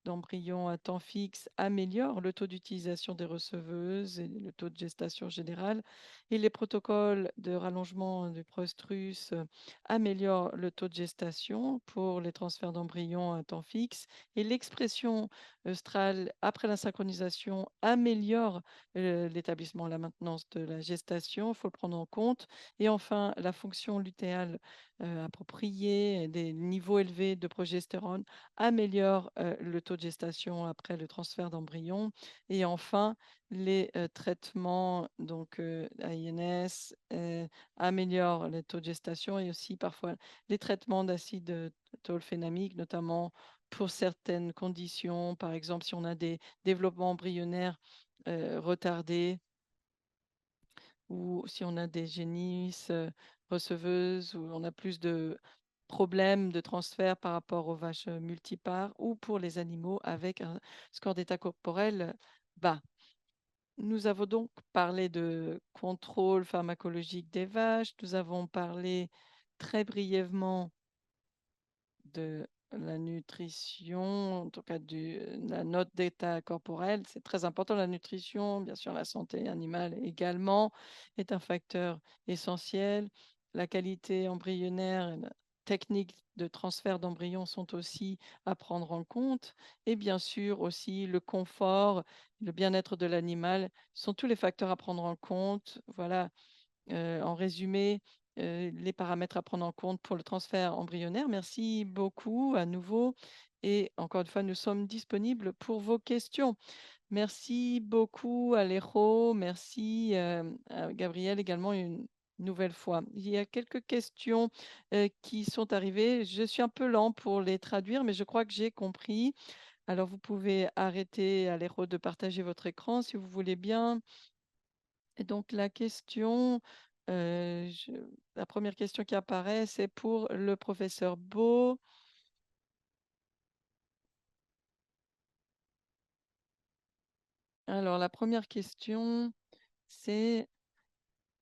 d'embryons à temps fixe améliorent le taux d'utilisation des receveuses et le taux de gestation générale. Et les protocoles de rallongement du prostrus améliorent le taux de gestation pour les transferts d'embryons à temps fixe. Et l'expression œstrale après la synchronisation améliore l'établissement, la maintenance de la gestation. Il faut le prendre en compte. Et enfin, la fonction lutéale appropriée, des niveaux élevés de progestérone améliorent le taux de gestation après le transfert d'embryon. Et enfin, les traitements, donc AINS, améliorent le taux de gestation et aussi parfois les traitements d'acide tolphénamique, notamment pour certaines conditions. Par exemple, si on a des développements embryonnaires retardés ou si on a des génisses receveuses où on a plus de problèmes de transfert par rapport aux vaches multipares ou pour les animaux avec un score d'état corporel bas. Nous avons donc parlé de contrôle pharmacologique des vaches. Nous avons parlé très brièvement de la nutrition, en tout cas la note d'état corporel. C'est très important, la nutrition. Bien sûr, la santé animale également est un facteur essentiel. La qualité embryonnaire et la technique de transfert d'embryons sont aussi à prendre en compte. Et bien sûr aussi le confort, le bien-être de l'animal sont tous les facteurs à prendre en compte. Voilà, en résumé, les paramètres à prendre en compte pour le transfert embryonnaire. Merci beaucoup à nouveau et encore une fois, nous sommes disponibles pour vos questions. Merci beaucoup Alejo, merci à Gabriel également une nouvelle fois. Il y a quelques questions qui sont arrivées. Je suis un peu lent pour les traduire, mais je crois que j'ai compris. Alors vous pouvez arrêter Alejo de partager votre écran si vous voulez bien. Et donc la question La première question qui apparaît, c'est pour le professeur Beau. Alors la première question, c'est: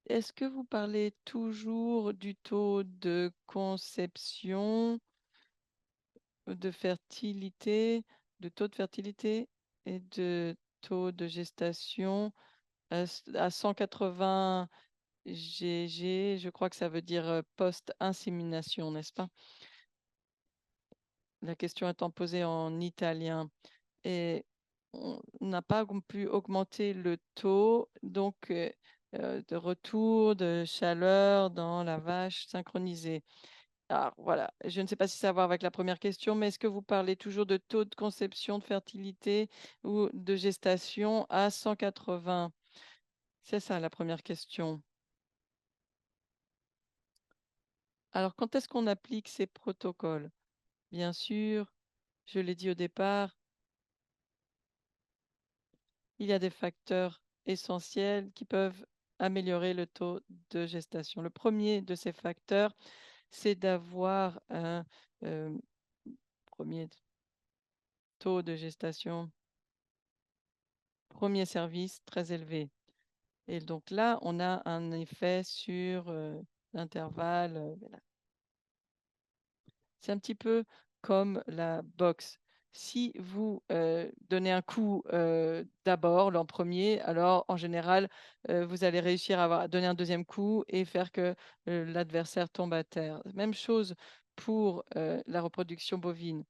est-ce que vous parlez toujours du taux de conception, de fertilité, de taux de fertilité et de taux de gestation à 180 GG? Je crois que ça veut dire, post-insémination, n'est-ce pas? La question étant posée en italien. Et on n'a pas pu augmenter le taux donc de retour de chaleur dans la vache synchronisée. Alors voilà, je ne sais pas si ça a à voir avec la première question, mais est-ce que vous parlez toujours de taux de conception, de fertilité ou de gestation à 180? C'est ça la première question. Alors quand est-ce qu'on applique ces protocoles? Bien sûr, je l'ai dit au départ, il y a des facteurs essentiels qui peuvent améliorer le taux de gestation. Le premier de ces facteurs, c'est d'avoir un premier taux de gestation, premier service très élevé. Et donc là, on a un effet sur l'intervalle. C'est un petit peu comme la boxe. Si vous, donnez un coup, d'abord, l'en premier, alors en général, vous allez réussir à donner un deuxième coup et faire que, l'adversaire tombe à terre. Même chose pour, la reproduction bovine.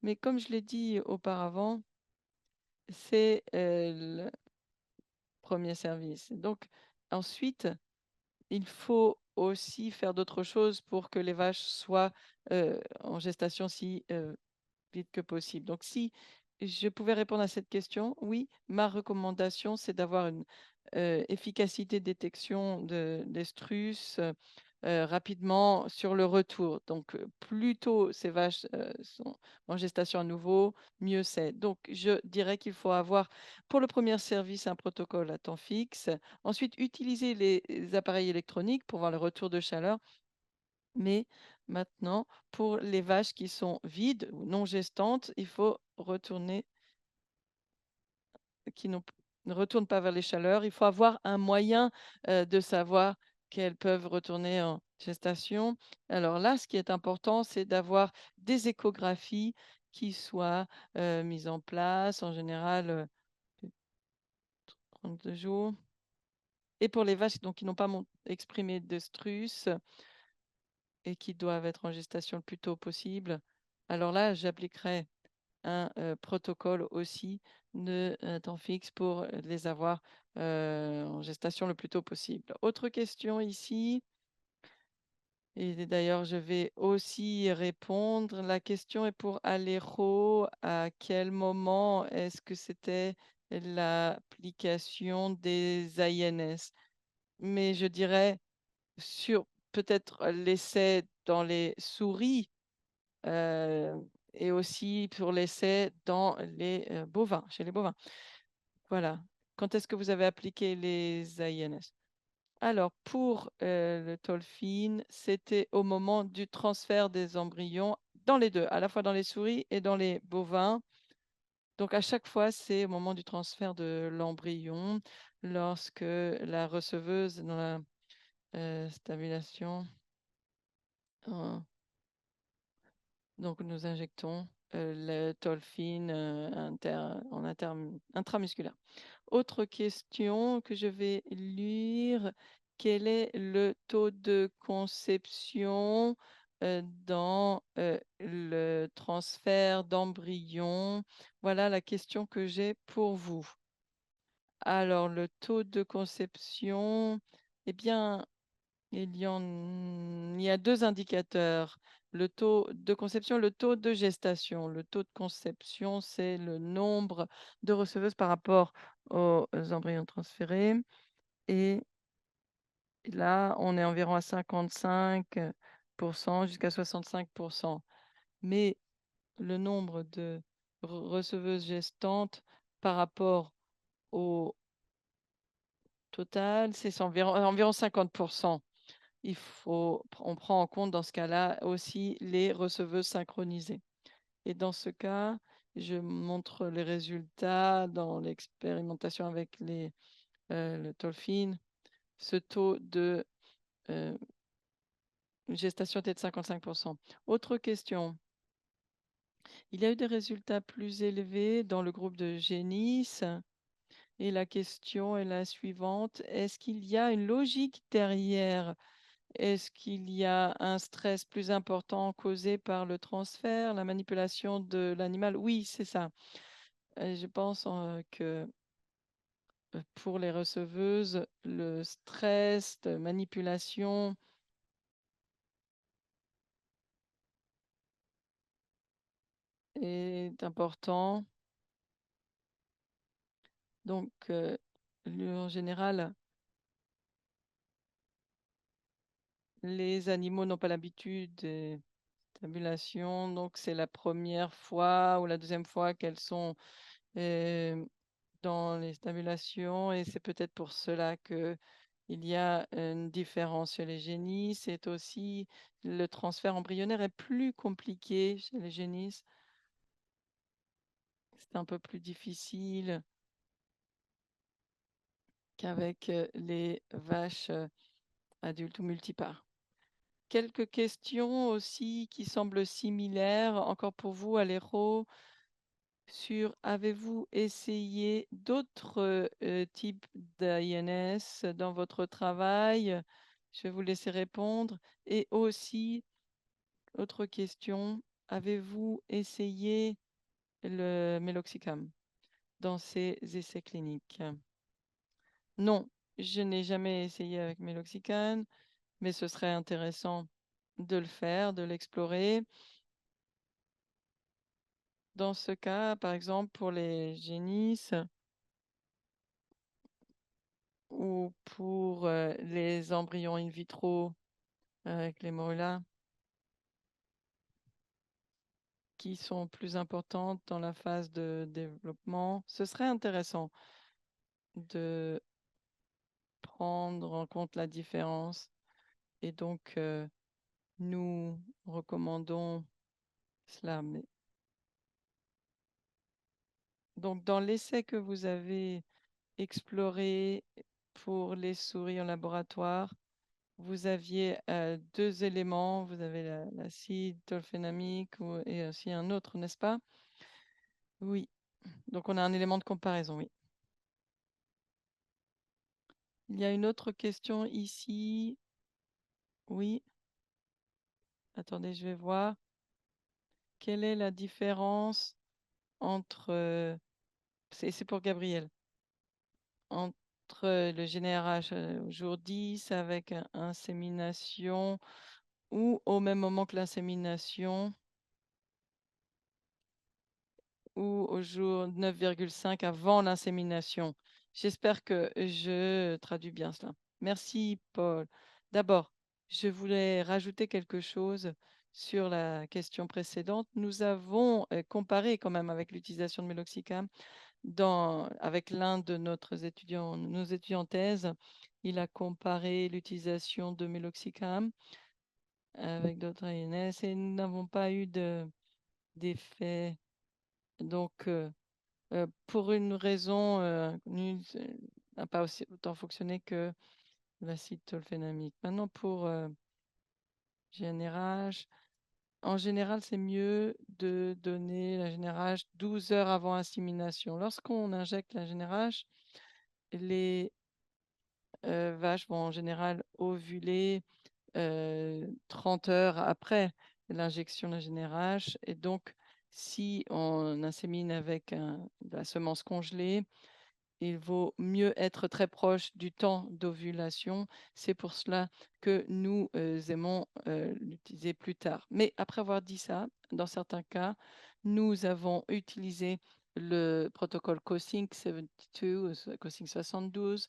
Mais comme je l'ai dit auparavant, c'est, le premier service. Donc ensuite, il faut aussi faire d'autres choses pour que les vaches soient, en gestation si, vite que possible. Donc si je pouvais répondre à cette question, oui, ma recommandation, c'est d'avoir une, efficacité de détection de d'estrus, rapidement sur le retour. Donc, plus tôt ces vaches, sont en gestation à nouveau, mieux c'est. Donc je dirais qu'il faut avoir pour le premier service un protocole à temps fixe. Ensuite, utiliser les appareils électroniques pour voir le retour de chaleur. Mais maintenant, pour les vaches qui sont vides ou non gestantes, il faut retourner qui n'ont ne retournent pas vers les chaleurs. Il faut avoir un moyen, de savoir qu'elles peuvent retourner en gestation. Alors là, ce qui est important, c'est d'avoir des échographies qui soient, mises en place, en général, 32 jours. Et pour les vaches donc qui n'ont pas exprimé d'œstrus et qui doivent être en gestation le plus tôt possible, alors là, j'appliquerai un, protocole aussi de, temps fixe pour, les avoir, en gestation le plus tôt possible. Autre question ici et d'ailleurs je vais aussi répondre. La question est pour Alejo. À quel moment est-ce que c'était l'application des INS? Mais je dirais sur peut-être l'essai dans les souris, et aussi pour l'essai dans les, bovins, chez les bovins. Voilà. Quand est-ce que vous avez appliqué les INS? Alors pour, le Tolfin, c'était au moment du transfert des embryons dans les 2, à la fois dans les souris et dans les bovins. Donc à chaque fois, c'est au moment du transfert de l'embryon, lorsque la receveuse dans la, stabulation, donc nous injectons, le Tolfin, intramusculaire. Autre question que je vais lire: quel est le taux de conception, dans, le transfert d'embryon? Voilà la question que j'ai pour vous. Alors le taux de conception, eh bien il y a 2 indicateurs, le taux de conception, le taux de gestation. Le taux de conception, c'est le nombre de receveuses par rapport aux embryons transférés et là, on est environ à 55 jusqu'à 65. Mais le nombre de receveuses gestantes par rapport au total, c'est environ 50. On prend en compte dans ce cas-là aussi les receveuses synchronisées. Et dans ce cas, je montre les résultats dans l'expérimentation avec le Tolfin. Ce taux de gestation était de 55. Autre question. Il y a eu des résultats plus élevés dans le groupe de génisses. Et la question est la suivante. Est-ce qu'il y a une logique derrière? Est-ce qu'il y a un stress plus important causé par le transfert, la manipulation de l'animal? Oui, c'est ça. Je pense que pour les receveuses, le stress de manipulation est important. Donc, en général, les animaux n'ont pas l'habitude des stimulations, donc c'est la première fois ou la deuxième fois qu'elles sont euh, dans les stimulations et c'est peut-être pour cela que il y a une différence chez les génisses. C'est aussi le transfert embryonnaire est plus compliqué chez les génisses. C'est un peu plus difficile qu'avec les vaches adultes ou multipares. Quelques questions aussi qui semblent similaires, encore pour vous, Aléro, sur avez-vous essayé d'autres types d'INS dans votre travail? Je vais vous laisser répondre. Et aussi, autre question, avez-vous essayé le Meloxicam dans ces essais cliniques? Non, je n'ai jamais essayé avec Meloxicam, mais ce serait intéressant de le faire, de l'explorer. Dans ce cas, par exemple, pour les génisses ou pour les embryons in vitro avec les morulas qui sont plus importantes dans la phase de développement, ce serait intéressant de prendre en compte la différence. Et donc, nous recommandons cela. Donc, dans l'essai que vous avez exploré pour les souris en laboratoire, vous aviez deux éléments. Vous avez l'acide tolphénamique et aussi un autre, n'est-ce pas? Oui. Donc, on a un élément de comparaison, oui. Il y a une autre question ici. Oui. Attendez, je vais voir. Quelle est la différence entre, c'est pour Gabriel, entre le GnRH au jour 10 avec insémination ou au même moment que l'insémination ou au jour 9,5 avant l'insémination. J'espère que je traduis bien cela. Merci, Paul. D'abord, je voulais rajouter quelque chose sur la question précédente. Nous avons comparé quand même avec l'utilisation de Meloxicam avec l'un de nos étudiants en thèse. Il a comparé l'utilisation de Meloxicam avec d'autres INS et nous n'avons pas eu d'effet. Donc, pour une raison inconnue, n'a pas aussi autant fonctionné que l'acide tolphénamique. Maintenant, pour GnRH, en général, c'est mieux de donner la GnRH 12 heures avant insémination. Lorsqu'on injecte la GnRH, les vaches vont en général ovuler 30 heures après l'injection de la GnRH. Et donc, si on insémine avec de la semence congelée, il vaut mieux être très proche du temps d'ovulation. C'est pour cela que nous aimons l'utiliser plus tard. Mais après avoir dit ça, dans certains cas, nous avons utilisé le protocole CoSync 72, CoSync 72,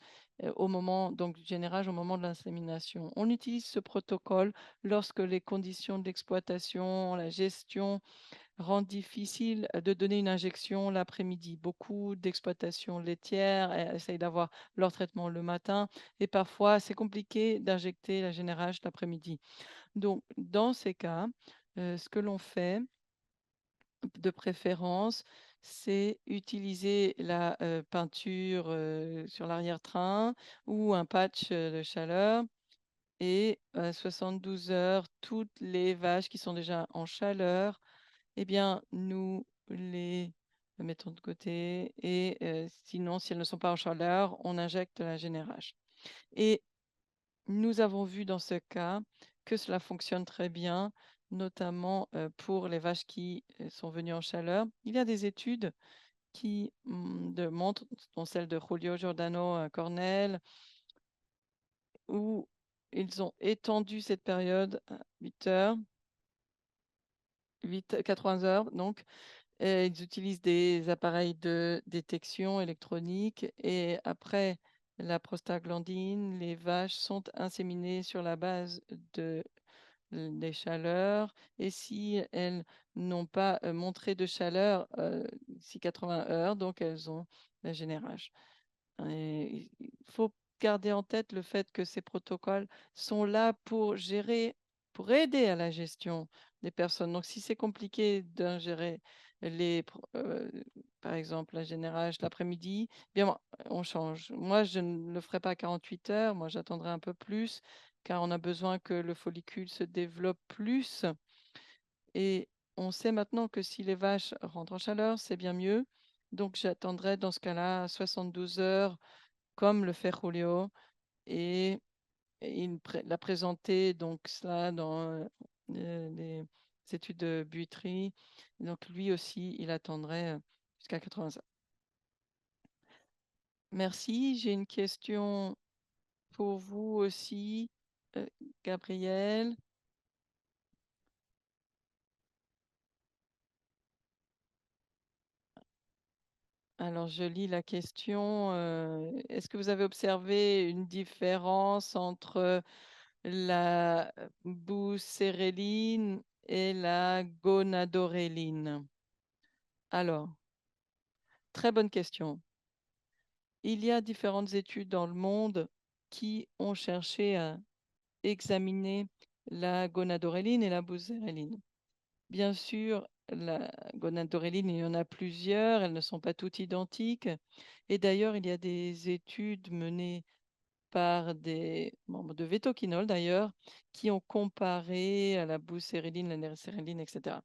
au moment donc du générage, au moment de l'insémination. On utilise ce protocole lorsque les conditions d'exploitation, la gestion rend difficile de donner une injection l'après-midi. Beaucoup d'exploitations laitières essayent d'avoir leur traitement le matin et parfois c'est compliqué d'injecter la GnRH l'après-midi. Donc, dans ces cas, ce que l'on fait de préférence, c'est utiliser la peinture sur l'arrière-train ou un patch de chaleur et 72 heures, toutes les vaches qui sont déjà en chaleur, eh bien, nous les mettons de côté et sinon, si elles ne sont pas en chaleur, on injecte la GnRH. Et nous avons vu dans ce cas que cela fonctionne très bien, notamment pour les vaches qui sont venues en chaleur. Il y a des études qui montrent, dont celle de Julio Giordano à Cornell, où ils ont étendu cette période à 8 heures, 80 heures, donc. Ils utilisent des appareils de détection électronique et après la prostaglandine, les vaches sont inséminées sur la base de des chaleurs et si elles n'ont pas montré de chaleur d'ici 80 heures, donc elles ont la GnRH. Et il faut garder en tête le fait que ces protocoles sont là pour gérer, pour aider à la gestion des personnes. Donc, si c'est compliqué d'ingérer par exemple, la GnRH l'après-midi, bien, on change. Moi, je ne le ferai pas à 48 heures. Moi, j'attendrai un peu plus, car on a besoin que le follicule se développe plus. Et on sait maintenant que si les vaches rentrent en chaleur, c'est bien mieux. Donc, j'attendrai dans ce cas-là 72 heures comme le fait Julio et l'a présenté donc cela dans les études de Buitry. Donc lui aussi, il attendrait jusqu'à 80 heures. Merci. J'ai une question pour vous aussi, euh, Gabriel. Alors, je lis la question. Est-ce que vous avez observé une différence entre la buserelline et la gonadoréline? Alors, très bonne question. Il y a différentes études dans le monde qui ont cherché à examiner la gonadoréline et la buserelline. Bien sûr, la gonadoréline, il y en a plusieurs, elles ne sont pas toutes identiques. Et d'ailleurs, il y a des études menées par des membres de Vetoquinol d'ailleurs, qui ont comparé à la buserelline, la nercéréline, etc.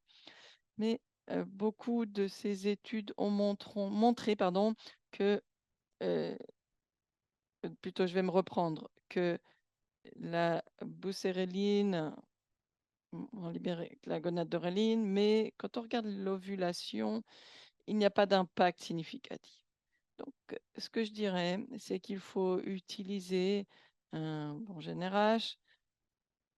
Mais beaucoup de ces études ont montré pardon, que, plutôt je vais me reprendre, que la buserelline on libéré la gonadoréline, mais quand on regarde l'ovulation, il n'y a pas d'impact significatif. Donc, ce que je dirais, c'est qu'il faut utiliser un bon GnRH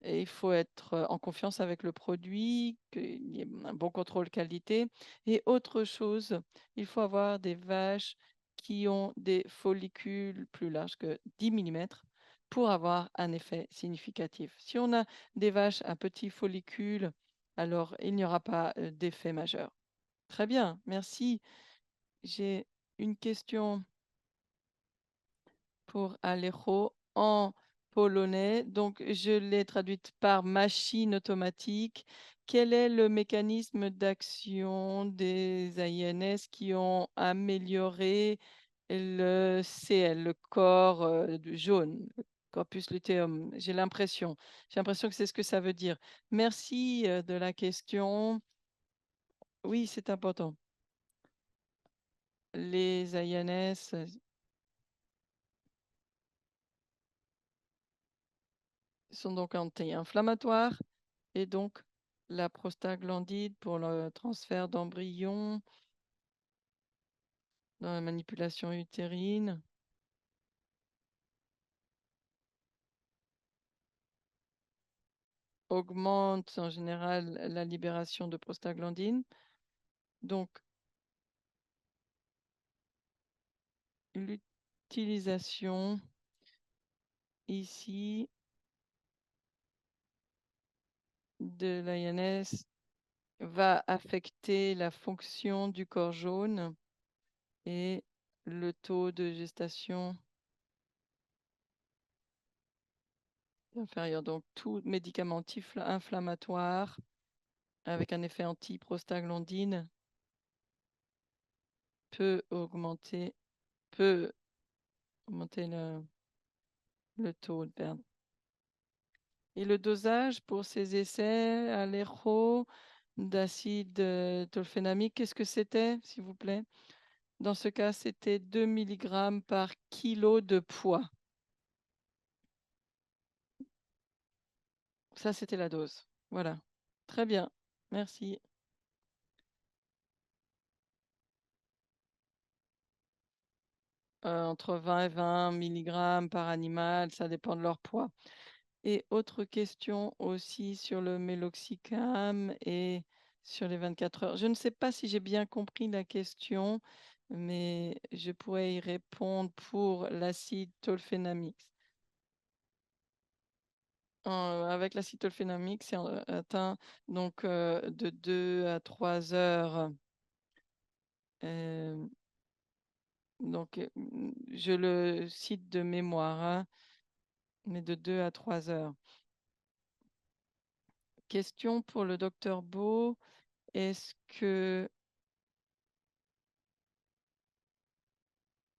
et il faut être en confiance avec le produit, qu'il y ait un bon contrôle qualité. Et autre chose, il faut avoir des vaches qui ont des follicules plus larges que 10 millimètres pour avoir un effet significatif. Si on a des vaches à petits follicules, alors il n'y aura pas d'effet majeur. Très bien, merci. J'ai une question pour Alejo en polonais. Donc, je l'ai traduite par machine automatique. Quel est le mécanisme d'action des INS qui ont amélioré le CL, le corps jaune, le corpus luteum? J'ai l'impression que c'est ce que ça veut dire. Merci de la question. Oui, c'est important. Les INS sont donc anti-inflammatoires et donc la prostaglandine pour le transfert d'embryons dans la manipulation utérine augmente en général la libération de prostaglandine. Donc, l'utilisation ici de l'INS va affecter la fonction du corps jaune et le taux de gestation inférieur. Donc, tout médicament inflammatoire avec un effet antiprostaglandine peut augmenter le taux de perte. Et le dosage pour ces essais à l'héro d'acide tolfénamique, qu'est-ce que c'était, s'il vous plaît? Dans ce cas, c'était 2 milligrammes par kilo de poids. Ça, c'était la dose. Voilà. Très bien. Merci. Entre 20 et 20 milligrammes par animal, ça dépend de leur poids. Et autre question aussi sur le méloxicam et sur les 24 heures. Je ne sais pas si j'ai bien compris la question, mais je pourrais y répondre pour l'acide tolfénamique. Avec l'acide tolfénamique, c'est atteint donc de 2 à 3 heures. euh, donc, je le cite de mémoire, hein, mais de 2 à 3 heures. Question pour le docteur Beau. Est-ce que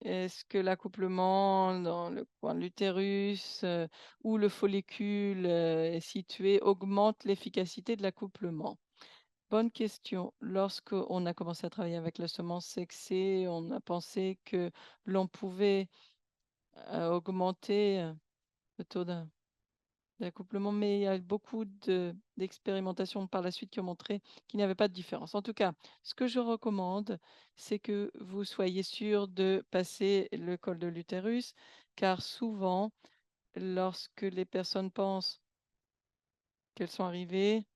Est-ce que l'accouplement dans le coin de l'utérus, où le follicule, est situé augmente l'efficacité de l'accouplement? Bonne question. Lorsqu'on a commencé à travailler avec la semence sexée, on a pensé que l'on pouvait, augmenter, le taux d'accouplement, mais il y a beaucoup d'expérimentations par la suite qui ont montré qu'il n'y avait pas de différence. En tout cas, ce que je recommande, c'est que vous soyez sûr de passer le col de l'utérus, car souvent, lorsque les personnes pensent qu'elles sont arrivées,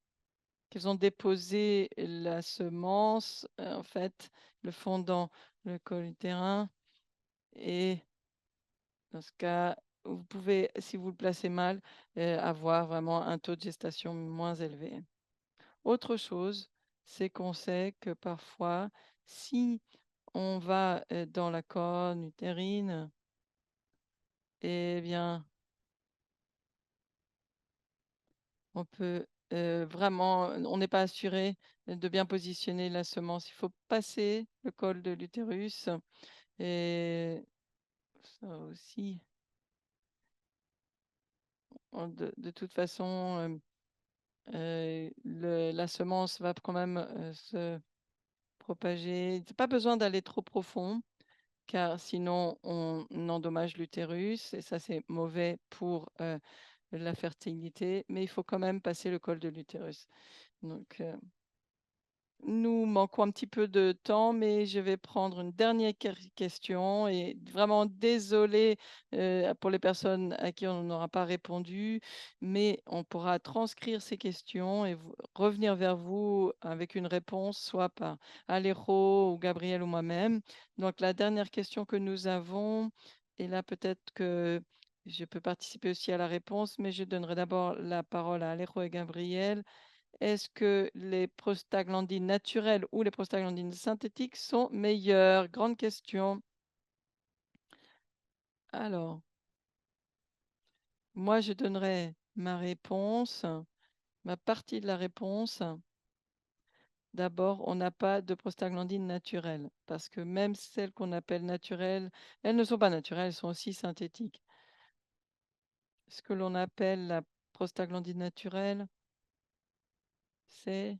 qu'elles ont déposé la semence, en fait, le font dans le col utérin et dans ce cas, vous pouvez, si vous le placez mal, avoir vraiment un taux de gestation moins élevé. Autre chose, c'est qu'on sait que parfois, si on va dans la corne utérine, eh bien, on peut vraiment, on n'est pas assuré de bien positionner la semence. Il faut passer le col de l'utérus et ça aussi, de toute façon, la semence va quand même se propager. C'est pas besoin d'aller trop profond, car sinon on endommage l'utérus et ça c'est mauvais pour la fertilité, mais il faut quand même passer le col de l'utérus. Donc, nous manquons un petit peu de temps, mais je vais prendre une dernière question et vraiment désolé pour les personnes à qui on n'aura pas répondu, mais on pourra transcrire ces questions et revenir vers vous avec une réponse, soit par Aléro ou Gabriel ou moi-même. Donc la dernière question que nous avons, et là peut-être que je peux participer aussi à la réponse, mais je donnerai d'abord la parole à Aléro et Gabriel. Est-ce que les prostaglandines naturelles ou les prostaglandines synthétiques sont meilleures? Grande question. Alors, moi, je donnerai ma réponse, ma partie de la réponse. D'abord, on n'a pas de prostaglandines naturelles parce que même celles qu'on appelle naturelles, elles ne sont pas naturelles, elles sont aussi synthétiques. Ce que l'on appelle la prostaglandine naturelle, c'est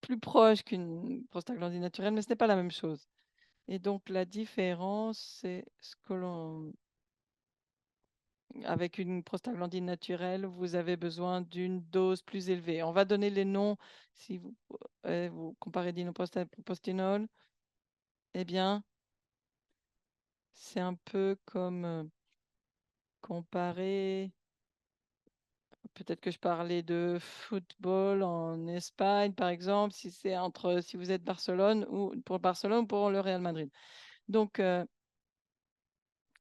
plus proche qu'une prostaglandine naturelle, mais ce n'est pas la même chose. Et donc la différence, c'est ce que l'on avec une prostaglandine naturelle, vous avez besoin d'une dose plus élevée. On va donner les noms si vous comparez dinoprostanol, eh bien, c'est un peu comme comparer, peut-être que je parlais de football en Espagne, par exemple, si vous êtes Barcelone ou pour le Real Madrid. Donc,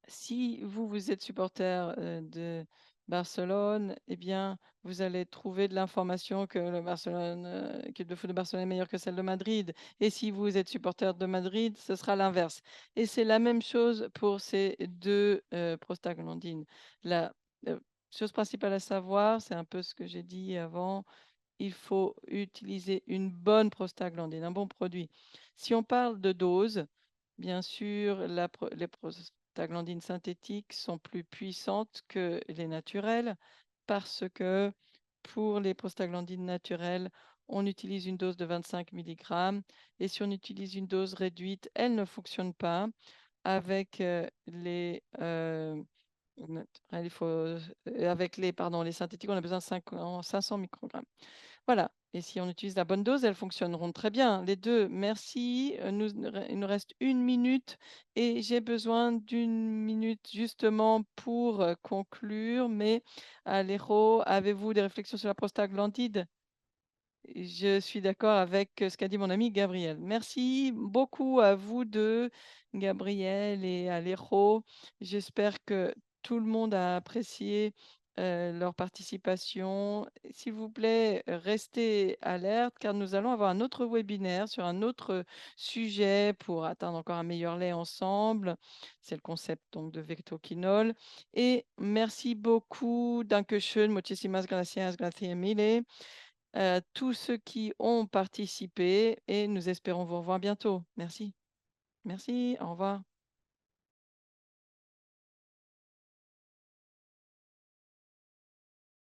si vous êtes supporter Barcelone, eh bien, vous allez trouver de l'information que le Barcelone, l'équipe de foot de Barcelone est meilleure que celle de Madrid. Et si vous êtes supporter de Madrid, ce sera l'inverse. Et c'est la même chose pour ces 2 prostaglandines. La, chose principale à savoir, c'est un peu ce que j'ai dit avant, il faut utiliser une bonne prostaglandine, un bon produit. Si on parle de dose, bien sûr, les prostaglandines synthétiques sont plus puissantes que les naturelles parce que pour les prostaglandines naturelles, on utilise une dose de 25 milligrammes et si on utilise une dose réduite, elle ne fonctionne pas. Avec il faut, avec les synthétiques, on a besoin de 500 microgrammes. Voilà, et si on utilise la bonne dose, elles fonctionneront très bien, les 2. Merci, il nous reste 1 minute et j'ai besoin d'1 minute justement pour, conclure, mais Alejo, avez-vous des réflexions sur la prostaglandine? Je suis d'accord avec, ce qu'a dit mon ami Gabriel. Merci beaucoup à vous 2, Gabriel et Alejo. J'espère que tout le monde a apprécié, leur participation. S'il vous plaît, restez alerte car nous allons avoir un autre webinaire sur un autre sujet pour atteindre encore un meilleur lait ensemble. C'est le concept donc de Vectoquinol et merci beaucoup. Danke schön, muchísimas gracias, gracias mille. Tous ceux qui ont participé et nous espérons vous revoir bientôt. Merci. Merci, au revoir.